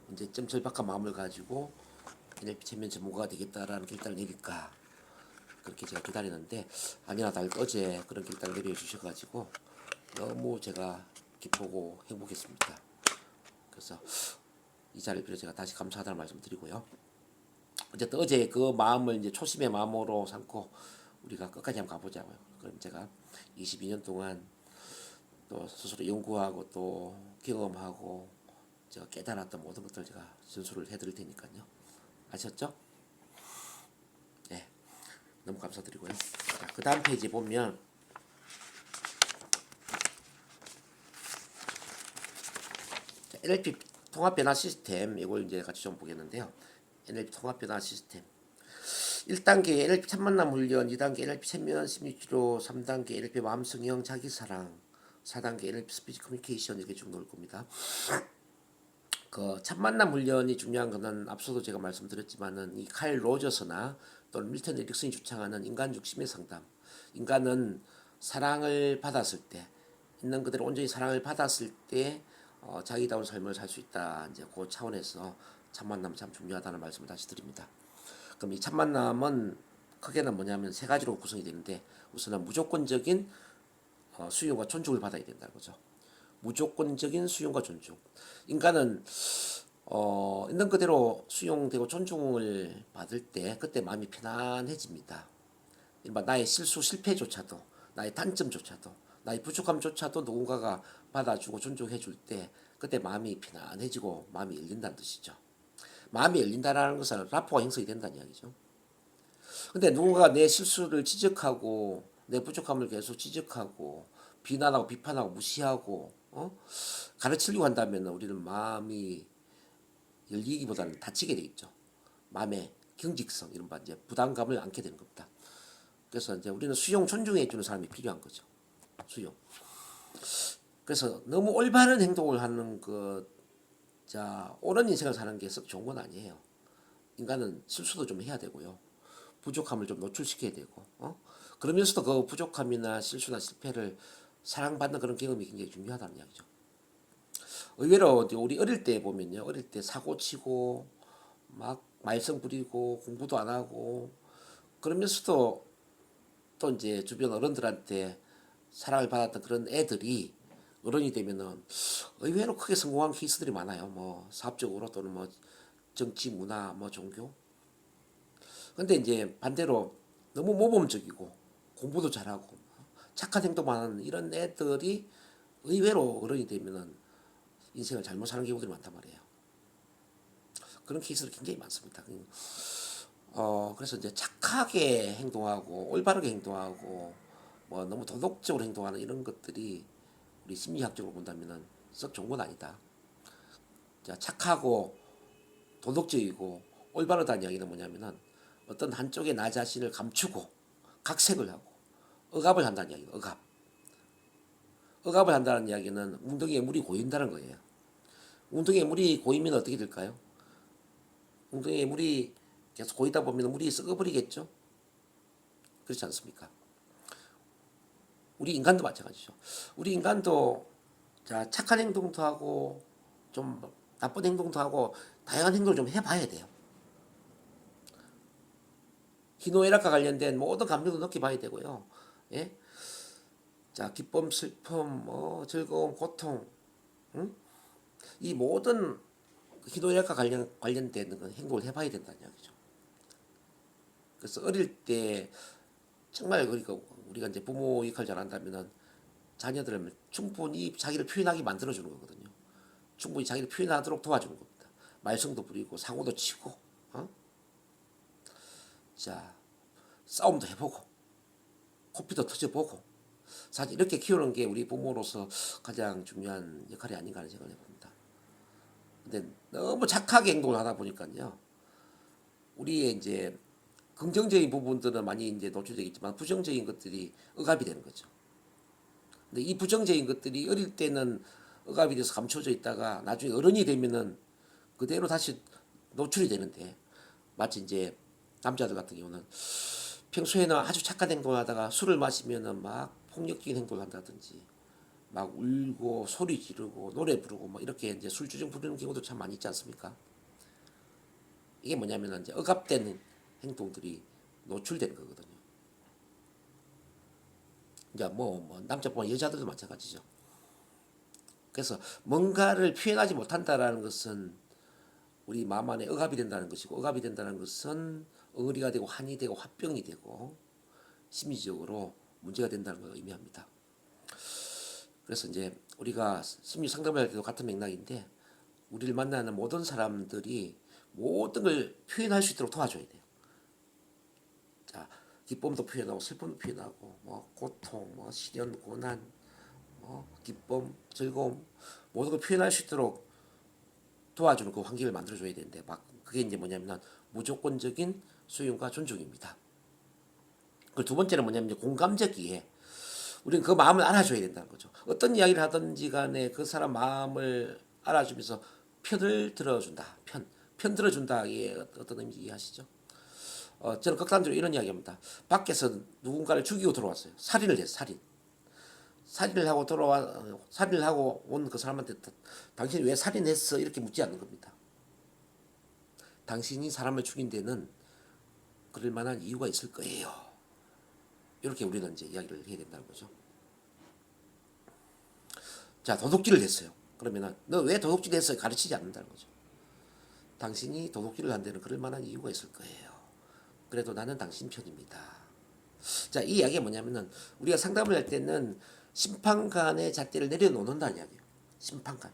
언제쯤 절박한 마음을 가지고 NLP 체면 전문가가 되겠다라는 결단을 내릴까? 그렇게 제가 기다리는데 아니나 다를까 어제 그런 결단을 내려주셔가지고 너무 제가 기쁘고 행복했습니다. 그래서 이 자리를 빌어 제가 다시 감사하다는 말씀 드리고요. 어쨌든 어제 그 마음을 이제 초심의 마음으로 삼고 우리가 끝까지 한번 가보자고요. 그럼 제가 22년 동안 또 스스로 연구하고 또 경험하고 제가 깨달았던 모든 것들 제가 전수를 해드릴 테니까요. 아셨죠? 네, 너무 감사드리고요. 자, 그 다음 페이지 보면 NLP 통합 변화 시스템 이걸 이제 같이 좀 보겠는데요. NLP 통합 변화 시스템 1단계 NLP 첫 만남 훈련, 2단계 NLP 체면 심리치료, 3단계 NLP 마음성형 자기사랑, 4단계 NLP 스피치 커뮤니케이션 이렇게 쭉 넣을 겁니다. 그 첫 만남 훈련이 중요한 거는 앞서도 제가 말씀드렸지만은 이 칼 로저스나 또는 밀턴 에릭슨이 주창하는 인간 중심의 상담. 인간은 사랑을 받았을 때 있는 그대로 온전히 사랑을 받았을 때 자기다운 삶을 살 수 있다. 이제 그 차원에서 첫 만남 참 중요하다는 말씀을 다시 드립니다. 그럼 이 첫 만남은 크게는 뭐냐면 세 가지로 구성이 되는데 우선은 무조건적인 수용과 존중을 받아야 된다는 거죠. 무조건적인 수용과 존중. 인간은 있는 그대로 수용되고 존중을 받을 때 그때 마음이 편안해집니다. 일반 나의 실수 실패조차도 나의 단점조차도 나의 부족함조차도 누군가가 받아주고 존중해 줄 때 그때 마음이 편안해지고 마음이 열린다는 뜻이죠. 마음이 열린다는 것은 라포가 형성이 된다는 이야기죠. 근데 누군가 내 실수를 지적하고 내 부족함을 계속 지적하고 비난하고 비판하고 무시하고 가르치려고 한다면 우리는 마음이 열리기보다는 닫히게 되겠죠. 마음의 경직성 이런 이제 부담감을 안게 되는 겁니다. 그래서 이제 우리는 수용 존중해 주는 사람이 필요한 거죠. 수용. 그래서 너무 올바른 행동을 하는 옳은 인생을 사는 게 썩 좋은 건 아니에요. 인간은 실수도 좀 해야 되고요. 부족함을 좀 노출시켜야 되고, 그러면서도 그 부족함이나 실수나 실패를 사랑받는 그런 경험이 굉장히 중요하다는 이야기죠. 의외로 우리 어릴 때 보면요, 어릴 때 사고 치고 막 말썽 부리고 공부도 안 하고 그러면서도 또 이제 주변 어른들한테 사랑을 받았던 그런 애들이 어른이 되면은 의외로 크게 성공한 케이스들이 많아요. 뭐 사업적으로 또는 뭐 정치, 문화, 뭐 종교. 근데 이제 반대로 너무 모범적이고 공부도 잘하고 착한 행동만 하는 이런 애들이 의외로 어른이 되면은 인생을 잘못 사는 경우들이 많단 말이에요. 그런 케이스들이 굉장히 많습니다. 그래서 이제 착하게 행동하고 올바르게 행동하고 뭐 너무 도덕적으로 행동하는 이런 것들이 우리 심리학적으로 본다면은 썩 좋은 건 아니다. 자, 착하고 도덕적이고 올바르다는 이야기는 뭐냐면은 어떤 한쪽에 나 자신을 감추고 각색을 하고 억압을 한다는 이야기예요. 억압. 억압을 한다는 이야기는 웅덩이에 물이 고인다는 거예요. 웅덩이에 물이 고이면 어떻게 될까요? 웅덩이에 물이 계속 고이다 보면 물이 썩어버리겠죠? 그렇지 않습니까? 우리 인간도 마찬가지죠. 우리 인간도 자, 착한 행동도 하고 좀 나쁜 행동도 하고 다양한 행동을 좀 해봐야 돼요. 희노애락과 관련된 모든 감정도 느껴봐야 되고요. 예? 자, 기쁨, 슬픔, 즐거움, 고통, 응? 이 모든 희노애락과 관련된 행동을 해봐야 된다는 이야기죠. 그래서 어릴 때 정말 그러니까 우리가 이제 부모 역할 잘한다면은 자녀들을 충분히 자기를 표현하게 만들어주는 거거든요. 충분히 자기를 표현하도록 도와주는 겁니다. 말썽도 부리고 사고도 치고, 자 싸움도 해보고 코피도 터져보고 사실 이렇게 키우는 게 우리 부모로서 가장 중요한 역할이 아닌가 하는 생각을 해봅니다. 근데 너무 착하게 행동을 하다 보니까요, 우리의 이제 긍정적인 부분들은 많이 이제 노출되겠지만 부정적인 것들이 억압이 되는 거죠. 근데 이 부정적인 것들이 어릴 때는 억압이 돼서 감춰져 있다가 나중에 어른이 되면은 그대로 다시 노출이 되는데, 마치 이제 남자들 같은 경우는 평소에는 아주 착한 행동을 하다가 술을 마시면은 막 폭력적인 행동을 한다든지 막 울고 소리 지르고 노래 부르고 막 이렇게 이제 술주정 부리는 경우도 참 많이 있지 않습니까? 이게 뭐냐면은 이제 억압된 행동들이 노출되는 거거든요. 이제 뭐 남자뿐만 여자들도 마찬가지죠. 그래서 뭔가를 표현하지 못한다라는 것은 우리 마음 안에 억압이 된다는 것이고, 억압이 된다는 것은 응어리가 되고 한이 되고 화병이 되고 심리적으로 문제가 된다는 걸 의미합니다. 그래서 이제 우리가 심리 상담을 할 때도 같은 맥락인데, 우리를 만나는 모든 사람들이 모든 걸 표현할 수 있도록 도와줘야 돼요. 자, 기쁨도 표현하고 슬픔도 표현하고 뭐 고통, 뭐 시련, 고난, 뭐 기쁨, 즐거움 모든 걸 표현할 수 있도록 도와주는 그 환경을 만들어줘야 되는데, 막 그게 이제 뭐냐면 무조건적인 수용과 존중입니다. 그 두 번째는 뭐냐면 이제 공감적 이해. 우리는 그 마음을 알아줘야 된다는 거죠. 어떤 이야기를 하든지 간에 그 사람 마음을 알아주면서 편을 들어준다. 편 들어준다. 이게 어떤 의미인지 이해하시죠? 저는 극단적으로 이런 이야기합니다. 밖에서 누군가를 죽이고 들어왔어요. 살인을 했어요. 살인을 하고 온 그 사람한테 당신이 왜 살인했어? 이렇게 묻지 않는 겁니다. 당신이 사람을 죽인 데는 그럴 만한 이유가 있을 거예요. 이렇게 우리는 이제 이야기를 해야 된다는 거죠. 자, 도둑질을 했어요. 그러면은 너 왜 도둑질 했어요? 가르치지 않는다는 거죠. 당신이 도둑질을 한 데는 그럴 만한 이유가 있을 거예요. 그래도 나는 당신 편입니다. 자, 이 이야기가 뭐냐면은 우리가 상담을 할 때는 심판관의 잣대를 내려놓는다는 이야기예요. 심판관.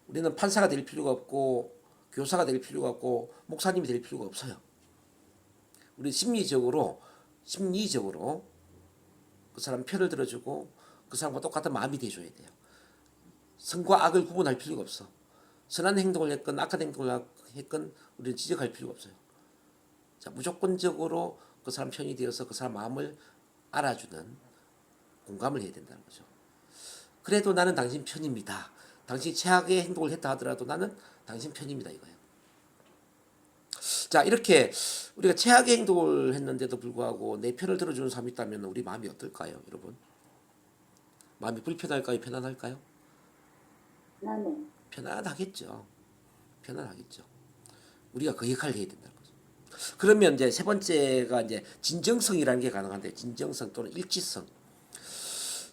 우리는 판사가 될 필요가 없고 교사가 될 필요가 없고 목사님이 될 필요가 없어요. 우리 심리적으로 그 사람 편을 들어주고 그 사람과 똑같은 마음이 돼줘야 돼요. 선과 악을 구분할 필요가 없어. 선한 행동을 했건 악한 행동을 했건 우리는 지적할 필요가 없어요. 자, 무조건적으로 그 사람 편이 되어서 그 사람 마음을 알아주는 공감을 해야 된다는 거죠. 그래도 나는 당신 편입니다. 당신이 최악의 행동을 했다 하더라도 나는 당신 편입니다, 이거예요. 자, 이렇게 우리가 최악의 행동을 했는데도 불구하고 내 편을 들어주는 사람이 있다면 우리 마음이 어떨까요, 여러분? 마음이 불편할까요, 편안할까요? 편안하겠죠. 편안하겠죠. 우리가 그 역할을 해야 된다는 거죠. 그러면 이제 세 번째가 이제 진정성이라는 게 가능한데, 진정성 또는 일치성.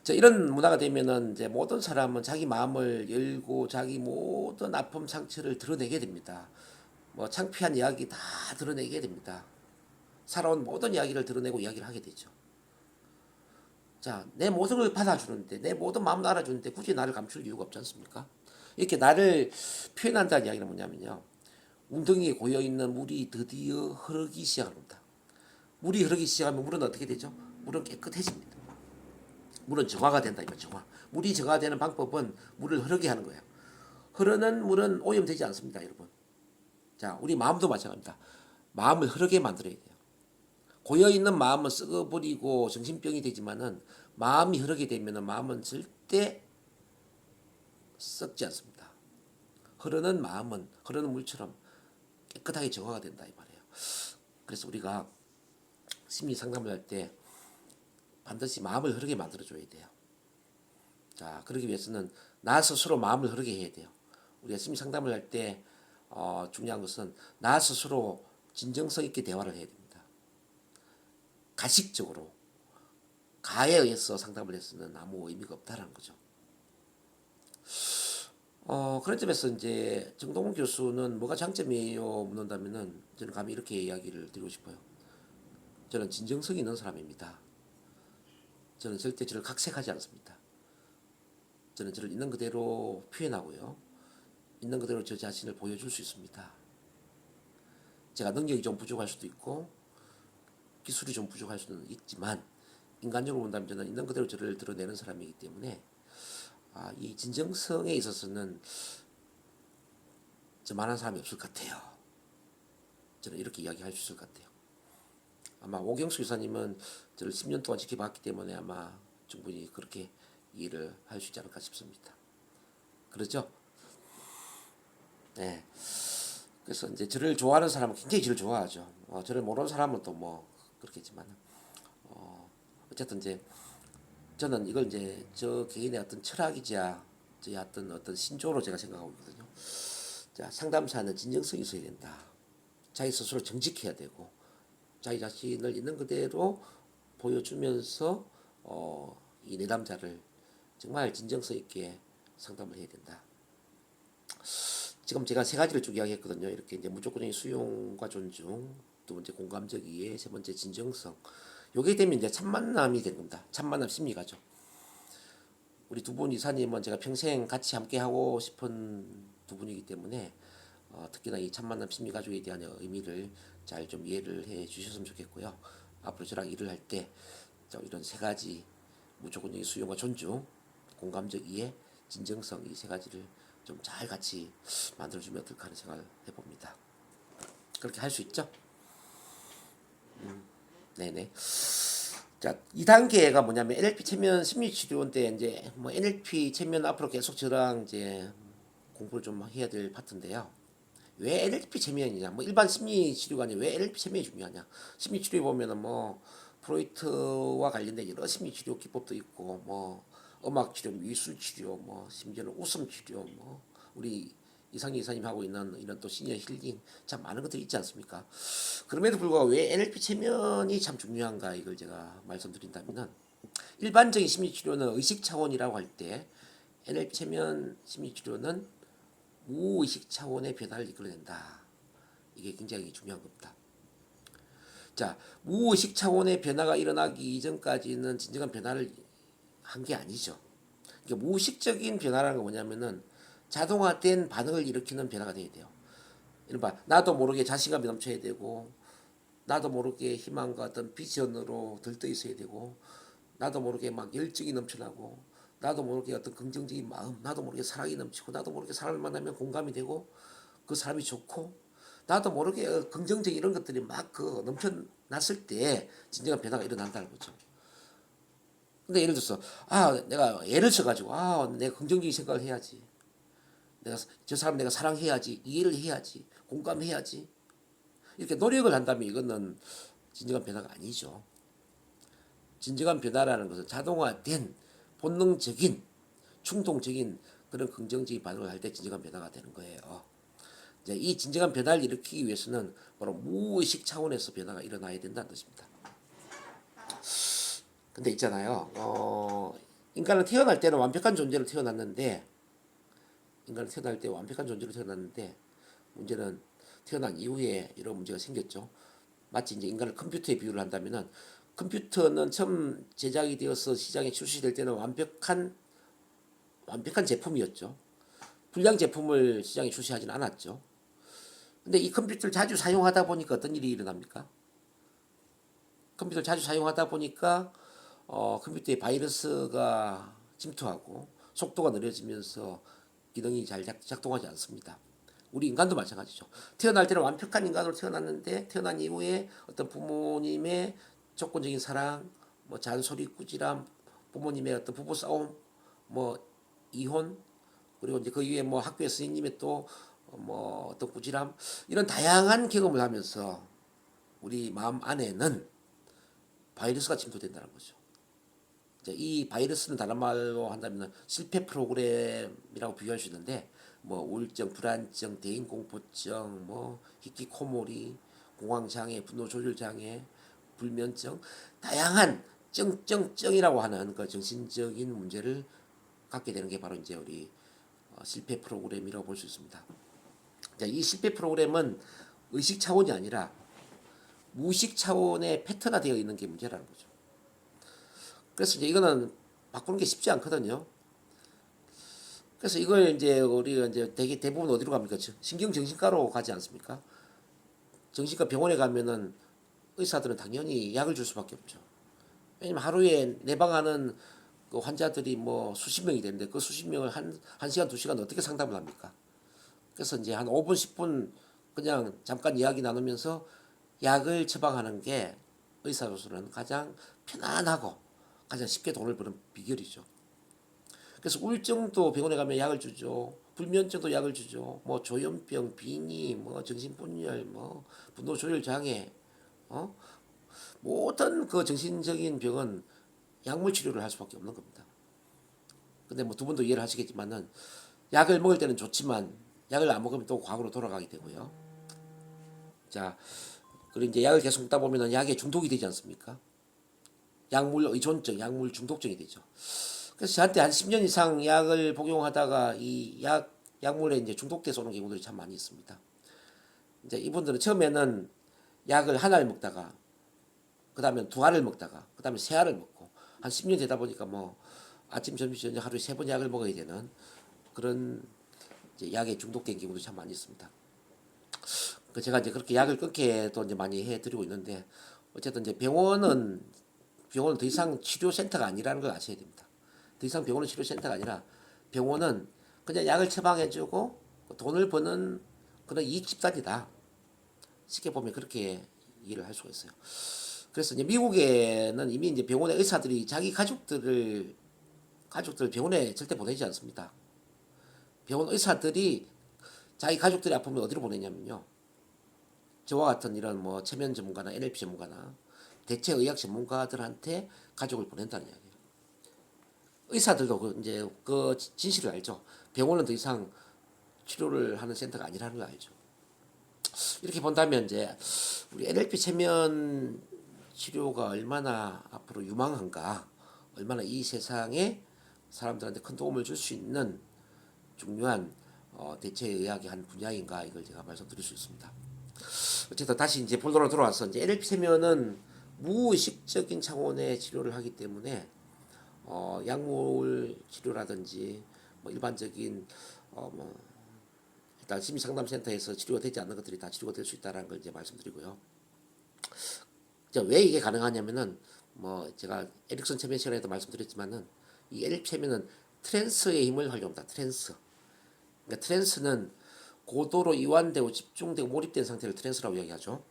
자, 이런 문화가 되면은 이제 모든 사람은 자기 마음을 열고 자기 모든 아픔 상처를 드러내게 됩니다. 뭐 창피한 이야기 다 드러내게 됩니다. 살아온 모든 이야기를 드러내고 이야기를 하게 되죠. 자, 내 모든 걸 받아주는데, 내 모든 마음을 알아주는데 굳이 나를 감출 이유가 없지 않습니까? 이렇게 나를 표현한다는 이야기는 뭐냐면요, 웅덩이에 고여있는 물이 드디어 흐르기 시작합니다. 물이 흐르기 시작하면 물은 어떻게 되죠? 물은 깨끗해집니다. 물은 정화가 된다, 이거 정화. 물이 정화되는 방법은 물을 흐르게 하는 거예요. 흐르는 물은 오염되지 않습니다, 여러분. 자, 우리 마음도 마찬가지입니다. 마음을 흐르게 만들어야 돼요. 고여 있는 마음은 썩어버리고 정신병이 되지만은 마음이 흐르게 되면은 마음은 절대 썩지 않습니다. 흐르는 마음은 흐르는 물처럼 깨끗하게 정화가 된다 이 말이에요. 그래서 우리가 심리 상담을 할 때 반드시 마음을 흐르게 만들어 줘야 돼요. 자, 그러기 위해서는 나 스스로 마음을 흐르게 해야 돼요. 우리가 심리 상담을 할 때 중요한 것은 나 스스로 진정성 있게 대화를 해야 됩니다. 가식적으로 가에 의해서 상담을 해서는 아무 의미가 없다라는 거죠. 그런 점에서 이제 정동훈 교수는 뭐가 장점이에요 묻는다면은 저는 감히 이렇게 이야기를 드리고 싶어요. 저는 진정성이 있는 사람입니다. 저는 절대 저를 각색하지 않습니다. 저는 저를 있는 그대로 표현하고요. 있는 그대로 저 자신을 보여줄 수 있습니다. 제가 능력이 좀 부족할 수도 있고 기술이 좀 부족할 수는 있지만 인간적으로 본다면 저는 있는 그대로 저를 드러내는 사람이기 때문에 이 진정성에 있어서는 저만한 사람이 없을 것 같아요. 저는 이렇게 이야기할 수 있을 것 같아요. 아마 오경수 교사님은 저를 10년 동안 지켜봤기 때문에 아마 충분히 그렇게 이해를 할 수 있지 않을까 싶습니다. 그렇죠? 네. 그래서 이제 저를 좋아하는 사람은 굉장히 저를 좋아하죠. 저를 모르는 사람은 또 뭐 그렇겠지만 어쨌든 이제 저는 이걸 이제 저 개인의 어떤 철학이자 저의 어떤 신조로 제가 생각하고 있거든요. 자, 상담사는 진정성이 있어야 된다. 자기 스스로 정직해야 되고 자기 자신을 있는 그대로 보여주면서 이 내담자를 정말 진정성 있게 상담을 해야 된다. 지금 제가 세 가지를 쭉 이야기했거든요. 이렇게 이제 무조건적인 수용과 존중, 두 번째 공감적 이해, 세 번째 진정성. 요게 되면 이제 참 만남이 된 겁니다. 참 만남 심리가죠. 우리 두 분 이사님은 제가 평생 같이 함께 하고 싶은 두 분이기 때문에 특히나 이 참 만남 심리 가족에 대한 의미를 잘 좀 이해를 해 주셨으면 좋겠고요. 앞으로 저랑 일을 할 때 이런 세 가지 무조건적인 수용과 존중, 공감적 이해, 진정성 이 세 가지를 좀 잘 같이 만들어주면 어떨까 하는 생각을 해봅니다. 그렇게 할 수 있죠? 네네. 자, 2단계가 뭐냐면 NLP 체면 심리치료인데 이제 뭐 NLP 체면 앞으로 계속 저랑 이제 공부를 좀 해야 될 파트인데요. 왜 NLP 체면이냐? 뭐 일반 심리치료가 아니라 왜 NLP 체면이 중요하냐? 심리치료에 보면은 뭐 프로이트와 관련된 여러 심리치료 기법도 있고 뭐 음악치료, 미술치료, 뭐 심지어는 웃음치료, 뭐 우리 이상희 이사님 하고 있는 이런 또 시니어 힐링 참 많은 것들이 있지 않습니까? 그럼에도 불구하고 왜 NLP 체면이 참 중요한가 이걸 제가 말씀드린다면은 일반적인 심리치료는 의식 차원이라고 할 때 NLP 체면 심리치료는 무의식 차원의 변화를 이끌어낸다. 이게 굉장히 중요한 겁니다. 자, 무의식 차원의 변화가 일어나기 이전까지는 진정한 변화를 한 게 아니죠. 그러니까 무의식적인 변화라는 건 뭐냐면은 자동화된 반응을 일으키는 변화가 돼야 돼요. 이른바 나도 모르게 자신감이 넘쳐야 되고 나도 모르게 희망과 어떤 비전으로 들떠 있어야 되고 나도 모르게 막 열정이 넘쳐나고 나도 모르게 어떤 긍정적인 마음 나도 모르게 사랑이 넘치고 나도 모르게 사람을 만나면 공감이 되고 그 사람이 좋고 나도 모르게 긍정적 이런 것들이 막 넘쳐났을 때 진정한 변화가 일어난다는 거죠. 근데 예를 들어서 내가 예를 들어가지고 내가 긍정적인 생각을 해야지 내가 저 사람 내가 사랑해야지 이해를 해야지 공감해야지 이렇게 노력을 한다면 이거는 진정한 변화가 아니죠. 진정한 변화라는 것은 자동화된 본능적인 충동적인 그런 긍정적인 반응을 할 때 진정한 변화가 되는 거예요. 이제 이 진정한 변화를 일으키기 위해서는 바로 무의식 차원에서 변화가 일어나야 된다는 뜻입니다. 근데 있잖아요. 인간은 태어날 때는 완벽한 존재로 태어났는데 인간은 태어날 때 완벽한 존재로 태어났는데 문제는 태어난 이후에 이런 문제가 생겼죠. 마치 이제 인간을 컴퓨터에 비유를 한다면은 컴퓨터는 처음 제작이 되어서 시장에 출시될 때는 완벽한 제품이었죠. 불량 제품을 시장에 출시하지는 않았죠. 근데 이 컴퓨터를 자주 사용하다 보니까 어떤 일이 일어납니까? 컴퓨터를 자주 사용하다 보니까 컴퓨터에 바이러스가 침투하고 속도가 느려지면서 기능이 잘 작동하지 않습니다. 우리 인간도 마찬가지죠. 태어날 때는 완벽한 인간으로 태어났는데 태어난 이후에 어떤 부모님의 조건적인 사랑, 뭐 잔소리, 꾸지람, 부모님의 어떤 부부 싸움, 뭐 이혼, 그리고 이제 그 이후에 뭐 학교의 선생님의 또 뭐 어떤 꾸지람, 이런 다양한 경험을 하면서 우리 마음 안에는 바이러스가 침투된다는 거죠. 이제 이 바이러스는 다른 말로 한다면 실패 프로그램이라고 비교할 수 있는데, 뭐 우울증, 불안증, 대인공포증, 뭐 히키코모리, 공황장애, 분노조절장애, 불면증, 다양한 증증증이라고 하는 그 정신적인 문제를 갖게 되는 게 바로 이제 우리 실패 프로그램이라고 볼 수 있습니다. 자, 이 실패 프로그램은 의식 차원이 아니라 무의식 차원의 패턴화되어 있는 게 문제라는 거죠. 그래서 이제 이거는 바꾸는 게 쉽지 않거든요. 그래서 이걸 이제 우리가 이제 대부분 어디로 갑니까? 신경정신과로 가지 않습니까? 정신과 병원에 가면은 의사들은 당연히 약을 줄 수밖에 없죠. 왜냐면 하루에 내방하는 그 환자들이 뭐 수십 명이 되는데 그 수십 명을 한 시간, 두 시간 어떻게 상담을 합니까? 그래서 이제 한 5분, 10분 그냥 잠깐 이야기 나누면서 약을 처방하는 게 의사로서는 가장 편안하고 가장 쉽게 돈을 버는 비결이죠. 그래서 우울증도 병원에 가면 약을 주죠. 불면증도 약을 주죠. 뭐 조현병, 비니, 뭐 정신분열, 뭐 분노조절 장애, 어? 모든 그 정신적인 병은 약물 치료를 할 수밖에 없는 겁니다. 근데 뭐 두 분도 이해를 하시겠지만은 약을 먹을 때는 좋지만 약을 안 먹으면 또 과거로 돌아가게 되고요. 자, 그리고 이제 약을 계속 먹다 보면은 약에 중독이 되지 않습니까? 약물 의존증, 약물 중독증이 되죠. 그래서 저한테 한 10년 이상 약을 복용하다가 이 약물에 이제 중독돼서 오는 경우들이 참 많이 있습니다. 이제 이분들은 처음에는 약을 하나를 먹다가, 그 다음에 두 알을 먹다가, 그 다음에 세 알을 먹고, 한 10년 되다 보니까 뭐 아침, 점심, 저녁 하루에 세 번 약을 먹어야 되는 그런 이제 약에 중독된 경우도 참 많이 있습니다. 그 제가 이제 그렇게 약을 끊게도 이제 많이 해드리고 있는데, 어쨌든 이제 병원은 더 이상 치료센터가 아니라는 걸 아셔야 됩니다. 더 이상 병원은 치료센터가 아니라 병원은 그냥 약을 처방해주고 돈을 버는 그런 이익 집단이다. 쉽게 보면 그렇게 이해를 할 수가 있어요. 그래서 이제 미국에는 이미 이제 병원의 의사들이 자기 가족들 병원에 절대 보내지 않습니다. 병원 의사들이 자기 가족들이 아프면 어디로 보내냐면요. 저와 같은 이런 뭐 체면 전문가나 NLP 전문가나 대체 의학 전문가들한테 가족을 보낸다는 이야기예요. 의사들도 이제 그 진실을 알죠. 병원은 더 이상 치료를 하는 센터가 아니라는 걸 알죠. 이렇게 본다면 이제 우리 NLP 체면 치료가 얼마나 앞으로 유망한가, 얼마나 이 세상에 사람들한테 큰 도움을 줄 수 있는 중요한 대체 의학의 한 분야인가, 이걸 제가 말씀드릴 수 있습니다. 어쨌든 다시 이제 본론으로 돌아와서 이제 NLP 체면은 무의식적인 차원의 치료를 하기 때문에 약물 치료라든지 뭐 일반적인 뭐 일단 심리상담센터에서 치료가 되지 않는 것들이 다 치료가 될 수 있다는 걸 이제 말씀드리고요. 왜 이게 가능하냐면은 뭐 제가 에릭슨 체면 시간에도 말씀드렸지만은 이 NLP 체면은 트랜스의 힘을 활용합니다. 트랜스. 그러니까 트랜스는 고도로 이완되고 집중되고 몰입된 상태를 트랜스라고 이야기하죠.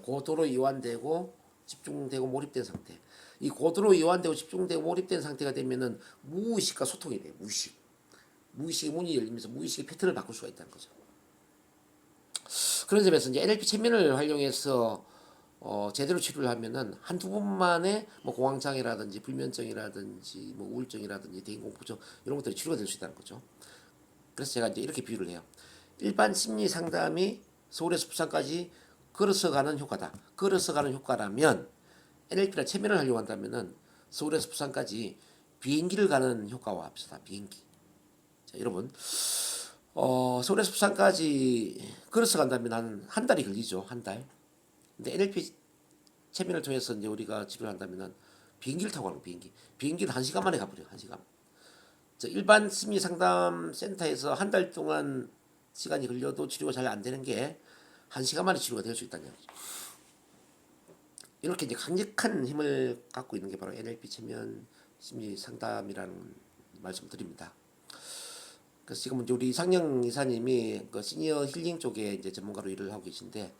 고도로 이완되고 집중되고 몰입된 상태. 이 고도로 이완되고 집중되고 몰입된 상태가 되면은 무의식과 소통이 돼요. 무의식의 문이 열리면서 무의식의 패턴을 바꿀 수가 있다는 거죠. 그런 점에서 이제 NLP 체면을 활용해서 제대로 치료를 하면은 한두 번만에 뭐 공황장애라든지 불면증이라든지 뭐 우울증이라든지 대인공포증 이런 것들이 치료가 될 수 있다는 거죠. 그래서 제가 이제 이렇게 비유를 해요. 일반 심리 상담이 서울에서 부산까지 걸어서 가는 효과다. 걸어서 가는 효과라면 NLP나 체면을 하려고 한다면은 서울에서 부산까지 비행기를 가는 효과와 비슷하다. 비행기. 자, 여러분, 서울에서 부산까지 걸어서 간다면 한 달이 걸리죠. 한 달. 근데 NLP 체면을 통해서 이제 우리가 치료를 한다면은 비행기를 타고 가는 비행기. 비행기는 한 시간 만에 가버려요. 한 시간. 일반 심리 상담 센터에서 한 달 동안 시간이 걸려도 치료가 잘 안 되는 게 한 시간 만에 치료가 될 수 있다는 얘기죠. 이렇게 이제 강력한 힘을 갖고 있는 게 바로 NLP 체면 심리 상담이라는 말씀을 드립니다. 그래서 지금 이제 우리 이상영 이사님이 그 시니어 힐링 쪽에 이제 전문가로 일을 하고 계신데,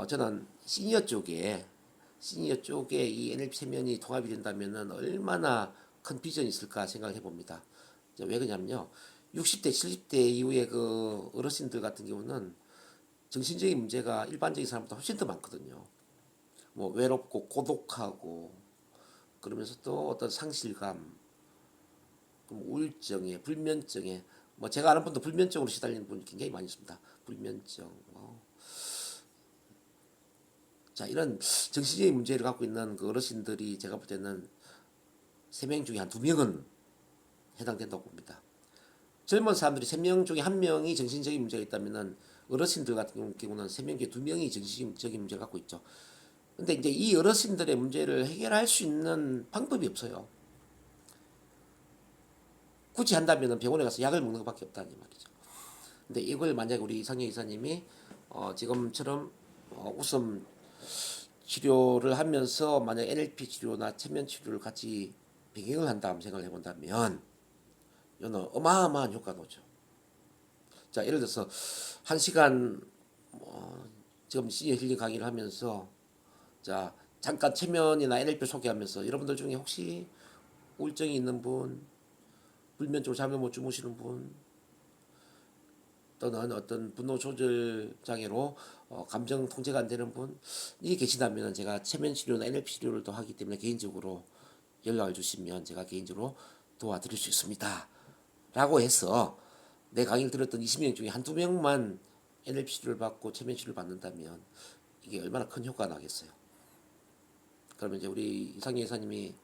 저는 시니어 쪽에 이 NLP 세면이 통합이 된다면은 얼마나 큰 비전이 있을까 생각을 해봅니다. 이제 왜 그러냐면요, 60대, 70대 이후에 그 어르신들 같은 경우는 정신적인 문제가 일반적인 사람보다 훨씬 더 많거든요. 뭐 외롭고 고독하고, 그러면서 또 어떤 상실감, 그럼 우울증에, 불면증에, 뭐 제가 아는 분도 불면증으로 시달리는 분이 굉장히 많이 있습니다. 불면증. 자, 이런 정신적인 문제를 갖고 있는 그 어르신들이 제가 볼 때는 3명 중에 한 2명은 해당된다고 봅니다. 젊은 사람들이 3명 중에 1명이 정신적인 문제가 있다면은 어르신들 같은 경우는 3명 중에 2명이 정신적인 문제를 갖고 있죠. 근데 이제 이 어르신들의 문제를 해결할 수 있는 방법이 없어요. 굳이 한다면 병원에 가서 약을 먹는 것밖에 없다는 말이죠. 근데 이걸 만약에 우리 이상현 이사님이 지금처럼 웃음 치료를 하면서 만약 NLP 치료나 체면 치료를 같이 병행을 한다면 생각을 해본다면 이거는 어마어마한 효과가 오죠. 자, 예를 들어서 1시간 지금 시니어 힐링 강의를 하면서 자 잠깐 체면이나 NLP 소개하면서 여러분들 중에 혹시 우울증이 있는 분, 불면증으로 잠을 못 주무시는 분, 또는 어떤 분노 조절 장애로 감정 통제가 안 되는 분이 계시다면 제가 체면 치료나 NLP 치료를 또 하기 때문에 개인적으로 연락을 주시면 제가 개인적으로 도와드릴 수 있습니다. 라고 해서 내 강의를 들었던 20명 중에 한두 명만 NLP 치료를 받고 체면 치료를 받는다면 이게 얼마나 큰 효과가 나겠어요. 그러면 이제 우리 이상희 회사님이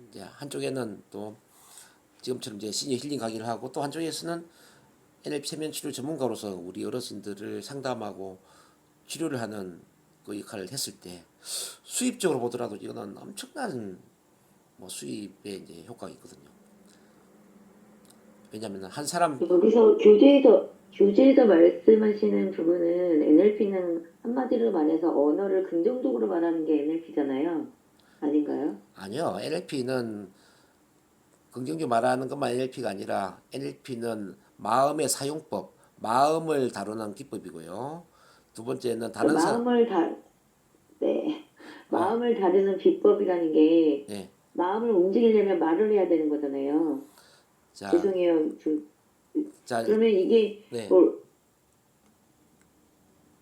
이제 한쪽에는 또 지금처럼 이제 시니어 힐링 강의를 하고 또 한쪽에서는 NLP 체면 치료 전문가로서 우리 어르신들을 상담하고 치료를 하는 그 역할을 했을 때 수입적으로 보더라도 이거는 엄청난 뭐 수입의 이제 효과가 있거든요. 왜냐하면 한 사람 여기서 교재에서 말씀하시는 부분은 NLP는 한마디로 말해서 언어를 긍정적으로 말하는 게 NLP잖아요. 아닌가요? 아니요, NLP는 긍정적으로 말하는 것만 NLP가 아니라 NLP는 마음의 사용법, 마음을 다루는 기법이고요. 두 번째는 그러니까 다른 사, 네. 어, 마음을 다루는 비법이라는 게 네, 마음을 움직이려면 말을 해야 되는 거잖아요. 자, 죄송해요. 자, 그러면 이게 네, 뭐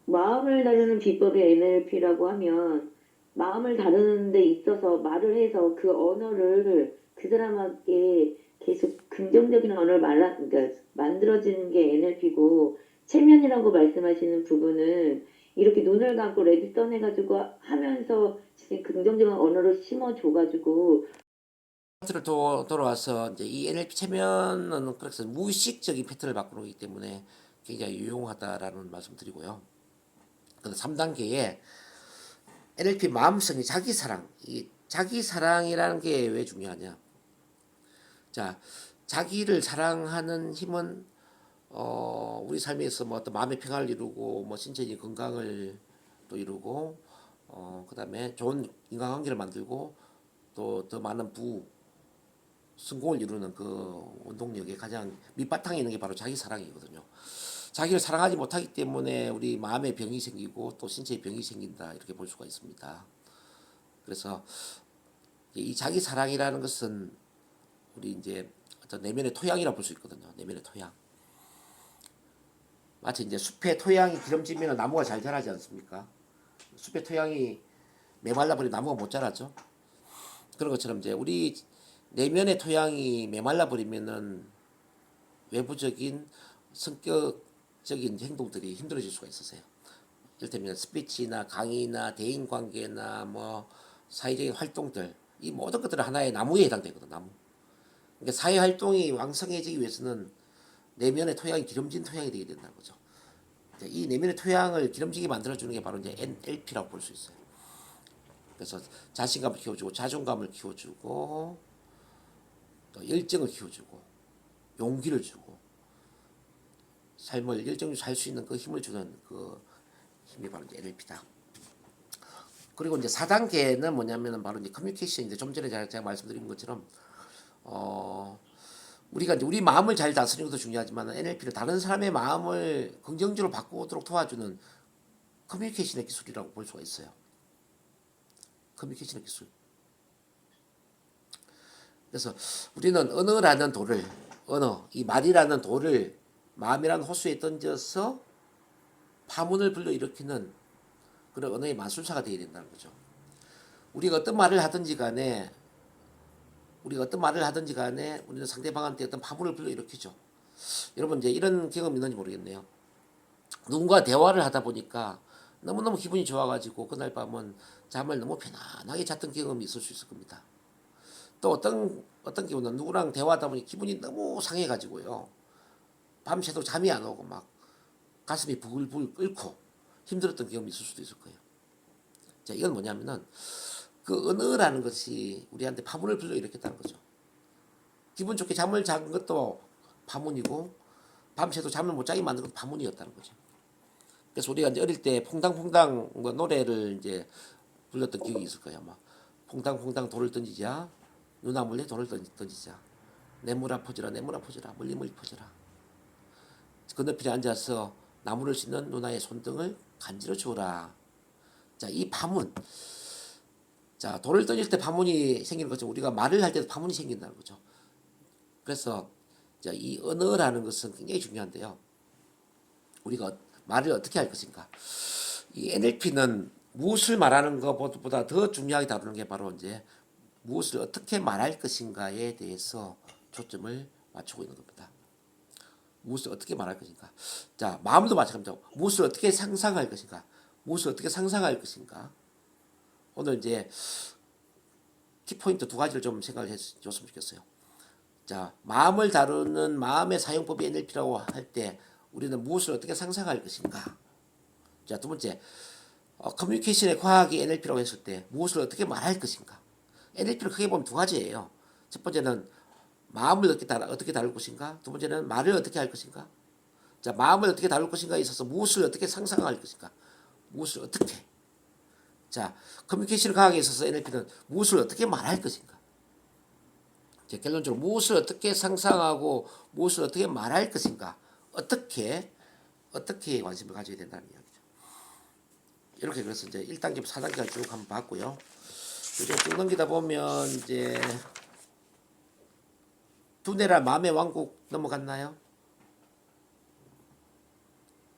마음을 다루는 비법이 NLP라고 하면 마음을 다루는 데 있어서 말을 해서 그 언어를 그 사람에게 계속 긍정적인 언어를 그러니까 만들어지는 게 NLP고 체면이라고 말씀하시는 부분은 이렇게 눈을 감고 레지던 해가지고 하면서 진짜 긍정적인 언어를 심어줘가지고 파트를 돌아와서 이제 이 NLP 체면은 그래서 무의식적인 패턴을 바꾸기 때문에 굉장히 유용하다라는 말씀드리고요. 근데 3단계에 NLP 마음성이 자기사랑, 이 자기사랑이라는 게 왜 중요하냐? 자, 자기를 사랑하는 힘은 우리 삶에서 뭐 어떤 마음의 평화를 이루고 뭐 신체적인 건강을 또 이루고 그다음에 좋은 인간관계를 만들고 또 더 많은 성공을 이루는 그 원동력의 가장 밑바탕에 있는 게 바로 자기 사랑이거든요. 자기를 사랑하지 못하기 때문에 우리 마음의 병이 생기고 또 신체의 병이 생긴다 이렇게 볼 수가 있습니다. 그래서 이 자기 사랑이라는 것은 우리 이제 어떤 내면의 토양이라 볼 수 있거든요. 내면의 토양. 마치 이제 숲의 토양이 기름지면 나무가 잘 자라지 않습니까? 숲의 토양이 메말라 버리면 나무가 못 자라죠. 그런 것처럼 이제 우리 내면의 토양이 메말라 버리면은 외부적인 성격적인 행동들이 힘들어질 수가 있었어요. 이를테면 스피치나 강의나 대인 관계나 뭐 사회적인 활동들 이 모든 것들은 하나의 나무에 해당되거든. 나무. 그러니까 사회 활동이 왕성해지기 위해서는 내면의 토양이 기름진 토양이 되게 된다는 거죠. 이 내면의 토양을 기름지게 만들어주는 게 바로 이제 NLP라고 볼 수 있어요. 그래서 자신감을 키워주고 자존감을 키워주고 또 열정을 키워주고 용기를 주고 삶을 열정적으로 살 수 있는 그 힘을 주는 그 힘이 바로 이제 NLP다. 그리고 이제 4단계는 뭐냐면은 바로 이제 커뮤니케이션인데 좀 전에 제가 말씀드린 것처럼 어 우리가 이제 우리 마음을 잘 다스리는 것도 중요하지만 NLP를 다른 사람의 마음을 긍정적으로 바꾸도록 도와주는 커뮤니케이션의 기술이라고 볼 수가 있어요. 커뮤니케이션의 기술. 그래서 우리는 언어라는 돌을, 이 말이라는 돌을 마음이라는 호수에 던져서 파문을 불러일으키는 그런 언어의 마술사가 되어야 된다는 거죠. 우리가 어떤 말을 하든지 간에 우리는 상대방한테 어떤 파문을 불러일으키죠. 여러분 이제 이런 경험 있는지 모르겠네요. 누군가 대화를 하다 보니까 너무너무 기분이 좋아가지고 그날 밤은 잠을 너무 편안하게 잤던 경험이 있을 수 있을 겁니다. 또 어떤 경우는 누구랑 대화하다 보니 기분이 너무 상해가지고요. 밤새도 잠이 안 오고 막 가슴이 부글부글 끓고 힘들었던 경험이 있을 수도 있을 거예요. 자, 이건 뭐냐면은 그 언어라는 것이 우리한테 파문을 불러일으켰다는 거죠. 기분 좋게 잠을 잔 것도 파문이고 밤새도 잠을 못 자게 만든 것도 파문이었다는 거죠. 그래서 우리가 이제 어릴 때 퐁당퐁당 뭐 노래를 이제 불렀던 기억이 있을 거예요. 막 퐁당퐁당 돌을 던지자, 누나 몰래 돌을 던지자, 내물아 퍼져라, 내물아 퍼져라, 멀리 멀리 퍼져라. 건너편에 앉아서 나무를 씻는 누나의 손등을 간지러 주어라. 자, 이 파문. 자, 돌을 던질 때 파문이 생기는 거죠. 우리가 말을 할 때도 파문이 생긴다는 거죠. 그래서 자, 이 언어라는 것은 굉장히 중요한데요. 우리가 말을 어떻게 할 것인가. 이 NLP는 무엇을 말하는 것보다 더 중요하게 다루는 게 바로 이제 무엇을 어떻게 말할 것인가에 대해서 초점을 맞추고 있는 겁니다. 무엇을 어떻게 말할 것인가. 자, 마음도 마찬가지죠. 무엇을 어떻게 상상할 것인가. 무엇을 어떻게 상상할 것인가. 오늘 이제 키포인트 두 가지를 좀 생각해 줬으면 좋겠어요. 자, 마음을 다루는 마음의 사용법이 NLP라고 할 때 우리는 무엇을 어떻게 상상할 것인가. 자, 두 번째, 커뮤니케이션의 과학이 NLP라고 했을 때 무엇을 어떻게 말할 것인가. NLP를 크게 보면 두 가지예요. 첫 번째는 마음을 어떻게 다룰 것인가. 두 번째는 말을 어떻게 할 것인가. 자, 마음을 어떻게 다룰 것인가에 있어서 무엇을 어떻게 상상할 것인가. 무엇을 어떻게. 자, 커뮤니케이션 과학에 있어서 NLP는 무엇을 어떻게 말할 것인가. 자, 결론적으로 무엇을 어떻게 상상하고 무엇을 어떻게 말할 것인가. 어떻게 관심을 가져야 된다는 이야기죠. 이렇게 그래서 이제 1단계부터 4단계를 쭉 한번 봤고요. 이제 쭉 넘기다 보면 이제 두뇌라 마음의 왕국 넘어갔나요?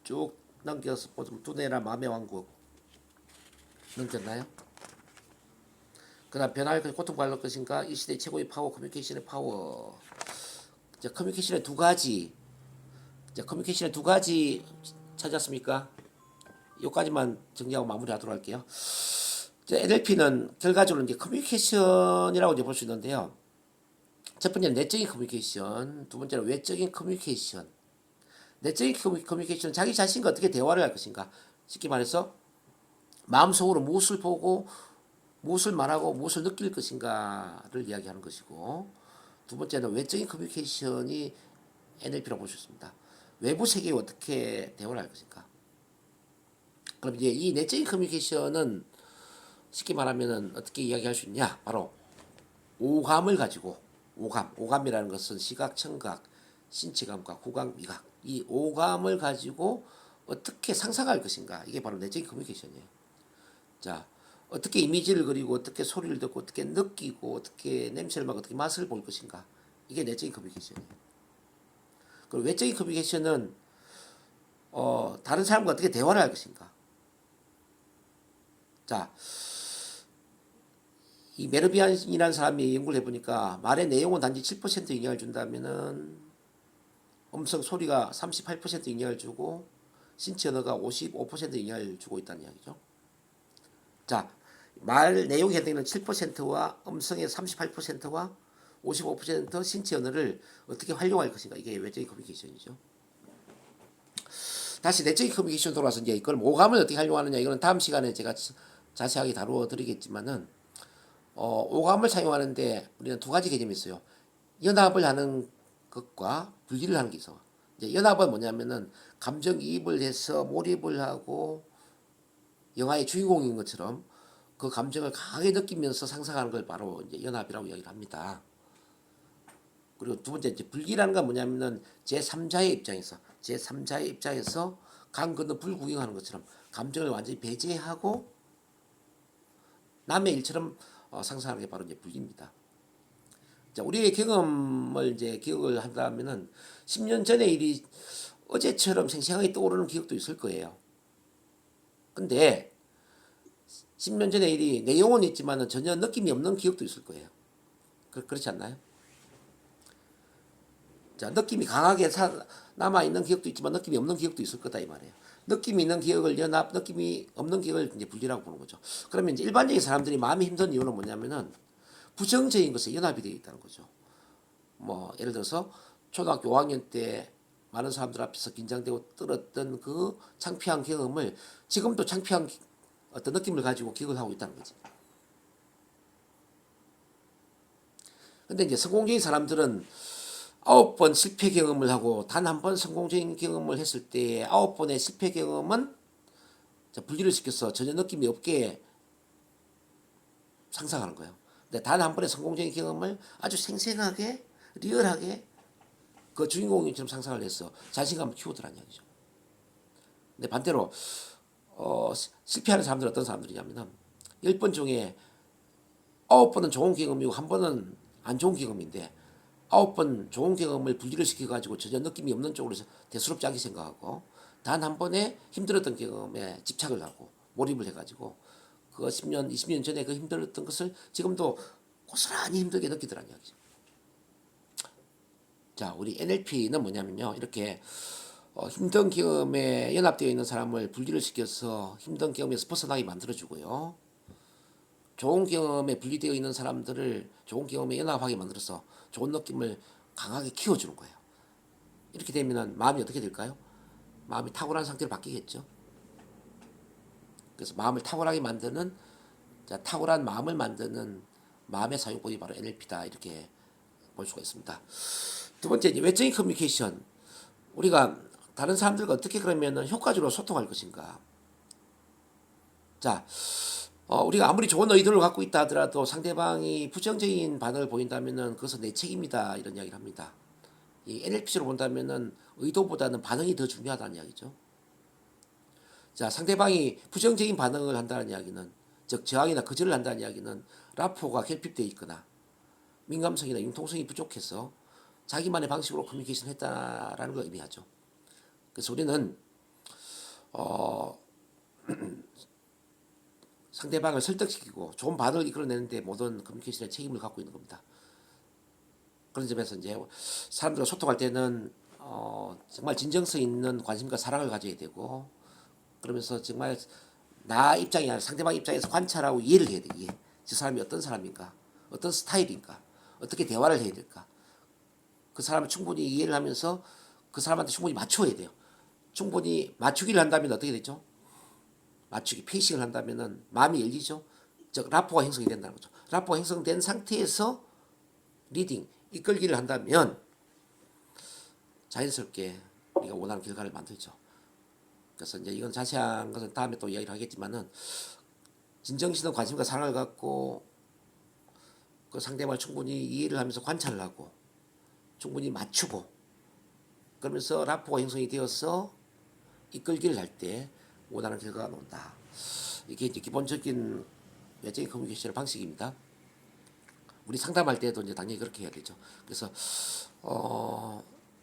쭉 넘겨서 보면 두뇌라 마음의 왕국 넘겼나요? 그 다음 변화할 것이 고통받을 것인가? 이 시대의 최고의 파워, 커뮤니케이션의 파워. 자, 커뮤니케이션의 두 가지. 자, 커뮤니케이션의 두 가지 찾았습니까? 여기까지만 정리하고 마무리하도록 할게요. 자, NLP는 결과적으로 이제 커뮤니케이션이라고 이제 볼 수 있는데요. 첫 번째는 내적인 커뮤니케이션, 두 번째는 외적인 커뮤니케이션. 내적인 커뮤니케이션은 자기 자신과 어떻게 대화를 할 것인가. 쉽게 말해서 마음속으로 무엇을 보고 무엇을 말하고 무엇을 느낄 것인가를 이야기하는 것이고, 두 번째는 외적인 커뮤니케이션이 NLP라고 볼 수 있습니다. 외부 세계에 어떻게 대화를 할 것인가. 그럼 이제 이 내적인 커뮤니케이션은 쉽게 말하면은 어떻게 이야기할 수 있냐? 바로 오감을 가지고 오감이라는 것은 시각, 청각, 신체감각, 후각, 미각 이 오감을 가지고 어떻게 상상할 것인가. 이게 바로 내적인 커뮤니케이션이에요. 자, 어떻게 이미지를 그리고 어떻게 소리를 듣고 어떻게 느끼고 어떻게 냄새를 맡고 어떻게 맛을 볼 것인가. 이게 내적인 커뮤니케이션이에요. 그리고 외적인 커뮤니케이션은 다른 사람과 어떻게 대화를 할 것인가. 자, 이 메르비안이라는 사람이 연구를 해보니까 말의 내용은 단지 7% 영향을 준다면은 음성 소리가 38% 영향을 주고 신체 언어가 55% 영향을 주고 있다는 이야기죠. 자, 말 내용에 해당되는 7%와 음성의 38%와 55% 신체 언어를 어떻게 활용할 것인가. 이게 외적인 커뮤니케이션이죠. 다시 내적인 커뮤니케이션 돌아와서 이제 이걸 오감을 어떻게 활용하느냐. 이거는 다음 시간에 제가 자세하게 다루어 드리겠지만은 오감을 사용하는데 우리는 두 가지 개념이 있어요. 연합을 하는 것과 분리를 하는 게 있어. 이제 연합은 뭐냐면은 감정이입을 해서 몰입을 하고 영화의 주인공인 것처럼 그 감정을 강하게 느끼면서 상상하는 걸 바로 이제 연합이라고 이야기를 합니다. 그리고 두 번째 이제 불기라는 건 뭐냐면은 제3자의 입장에서 강 건너 불 구경하는 것처럼 감정을 완전히 배제하고 남의 일처럼 상상하는 게 바로 이제 불기입니다. 자, 우리의 경험을 이제 기억을 한다면은 10년 전의 일이 어제처럼 생생하게 떠오르는 기억도 있을 거예요. 근데 10년 전의 일이 내용은 있지만은 전혀 느낌이 없는 기억도 있을 거예요. 그렇지 않나요? 자, 느낌이 강하게 남아있는 기억도 있지만 느낌이 없는 기억도 있을 거다 이 말이에요. 느낌이 있는 기억을 연합, 느낌이 없는 기억을 이제 분리라고 보는 거죠. 그러면 이제 일반적인 사람들이 마음이 힘든 이유는 뭐냐면은 부정적인 것에 연합이 되어 있다는 거죠. 뭐 예를 들어서 초등학교 5학년 때 많은 사람들 앞에서 긴장되고 떨었던 그 창피한 경험을 지금도 창피한 어떤 느낌을 가지고 기억을 하고 있다는 거지. 근데 이제 성공적인 사람들은 9번 실패 경험을 하고 단 한 번 성공적인 경험을 했을 때 9번의 실패 경험은 분리를 시켜서 전혀 느낌이 없게 상상하는 거예요. 근데 단 한 번의 성공적인 경험을 아주 생생하게 리얼하게 그 주인공처럼 상상을 해서 자신감을 키우더라는 이야기죠. 근데 반대로 실패하는 사람들은 어떤 사람들이냐면 10번 중에 9번은 좋은 경험이고 한 번은 안 좋은 경험인데 9번 좋은 경험을 분리를 시켜가지고 전혀 느낌이 없는 쪽으로 대수롭지 않게 생각하고 단 한 번에 힘들었던 경험에 집착을 하고 몰입을 해가지고 그 10년, 20년 전에 그 힘들었던 것을 지금도 고스란히 힘들게 느끼더라는 이야기죠. 자, 우리 NLP는 뭐냐면요. 이렇게 힘든 경험에 연합되어 있는 사람을 분리를 시켜서 힘든 경험에서 벗어나게 만들어주고요. 좋은 경험에 분리되어 있는 사람들을 좋은 경험에 연합하게 만들어서 좋은 느낌을 강하게 키워주는 거예요. 이렇게 되면 마음이 어떻게 될까요? 마음이 탁월한 상태로 바뀌겠죠. 그래서 마음을 탁월하게 만드는, 자, 탁월한 마음을 만드는 마음의 사용법이 바로 NLP다. 이렇게 볼 수가 있습니다. 두 번째, 이제 외적인 커뮤니케이션. 우리가 다른 사람들과 어떻게 그러면 효과적으로 소통할 것인가. 자, 우리가 아무리 좋은 의도를 갖고 있다 하더라도 상대방이 부정적인 반응을 보인다면은 그것은 내 책임이다. 이런 이야기를 합니다. 이 NLP로 본다면은 의도보다는 반응이 더 중요하다는 이야기죠. 자, 상대방이 부정적인 반응을 한다는 이야기는, 즉 저항이나 거절을 한다는 이야기는 라포가 결핍되어 있거나 민감성이나 융통성이 부족해서 자기만의 방식으로 커뮤니케이션 했다라는 걸 의미하죠. 그래서 우리는 상대방을 설득시키고 좋은 반응을 이끌어내는데 모든 커뮤니케이션의 책임을 갖고 있는 겁니다. 그런 점에서 이제 사람들과 소통할 때는 정말 진정성 있는 관심과 사랑을 가져야 되고, 그러면서 정말 나 입장이 아니라 상대방 입장에서 관찰하고 이해를 해야 돼. 이해. 저 사람이 어떤 사람인가, 어떤 스타일인가, 어떻게 대화를 해야 될까. 그 사람을 충분히 이해를 하면서 그 사람한테 충분히 맞춰야 돼요. 충분히 맞추기를 한다면 어떻게 되죠? 맞추기, 페이싱을 한다면은 마음이 열리죠. 즉 라포가 형성이 된다는 거죠. 라포가 형성된 상태에서 리딩, 이끌기를 한다면 자연스럽게 우리가 원하는 결과를 만들죠. 그래서 이제 이건 자세한 것은 다음에 또 이야기를 하겠지만은 진정시는 관심과 사랑을 갖고 그 상대방을 충분히 이해를 하면서 관찰을 하고 충분히 맞추고 그러면서 라포가 형성이 되어서 이끌기를 할 때 원하는 결과가 나온다. 이게 이제 기본적인 외적인 커뮤니케이션 방식입니다. 우리 상담할 때도 이제 당연히 그렇게 해야 되죠. 그래서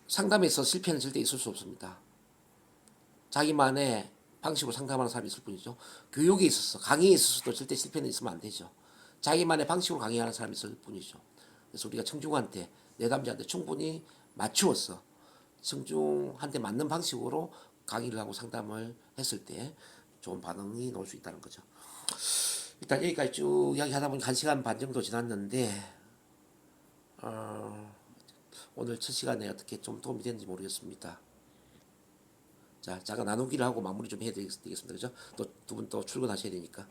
상담에서 실패는 절대 있을 수 없습니다. 자기만의 방식으로 상담하는 사람이 있을 뿐이죠. 교육에 있어서 강의에 있어서도 절대 실패는 있으면 안 되죠. 자기만의 방식으로 강의하는 사람이 있을 뿐이죠. 그래서 우리가 청중한테 내담자한테 충분히 맞추어서 청중한테 맞는 방식으로 강의를 하고 상담을 했을 때 좋은 반응이 나올 수 있다는 거죠. 일단 여기까지 쭉 이야기하다 보니 1시간 반 정도 지났는데 오늘 첫 시간에 어떻게 좀 도움이 됐는지 모르겠습니다. 자, 잠깐 나누기를 하고 마무리 좀 해야 되겠습니다. 그죠? 또 두 분 또 출근하셔야 되니까.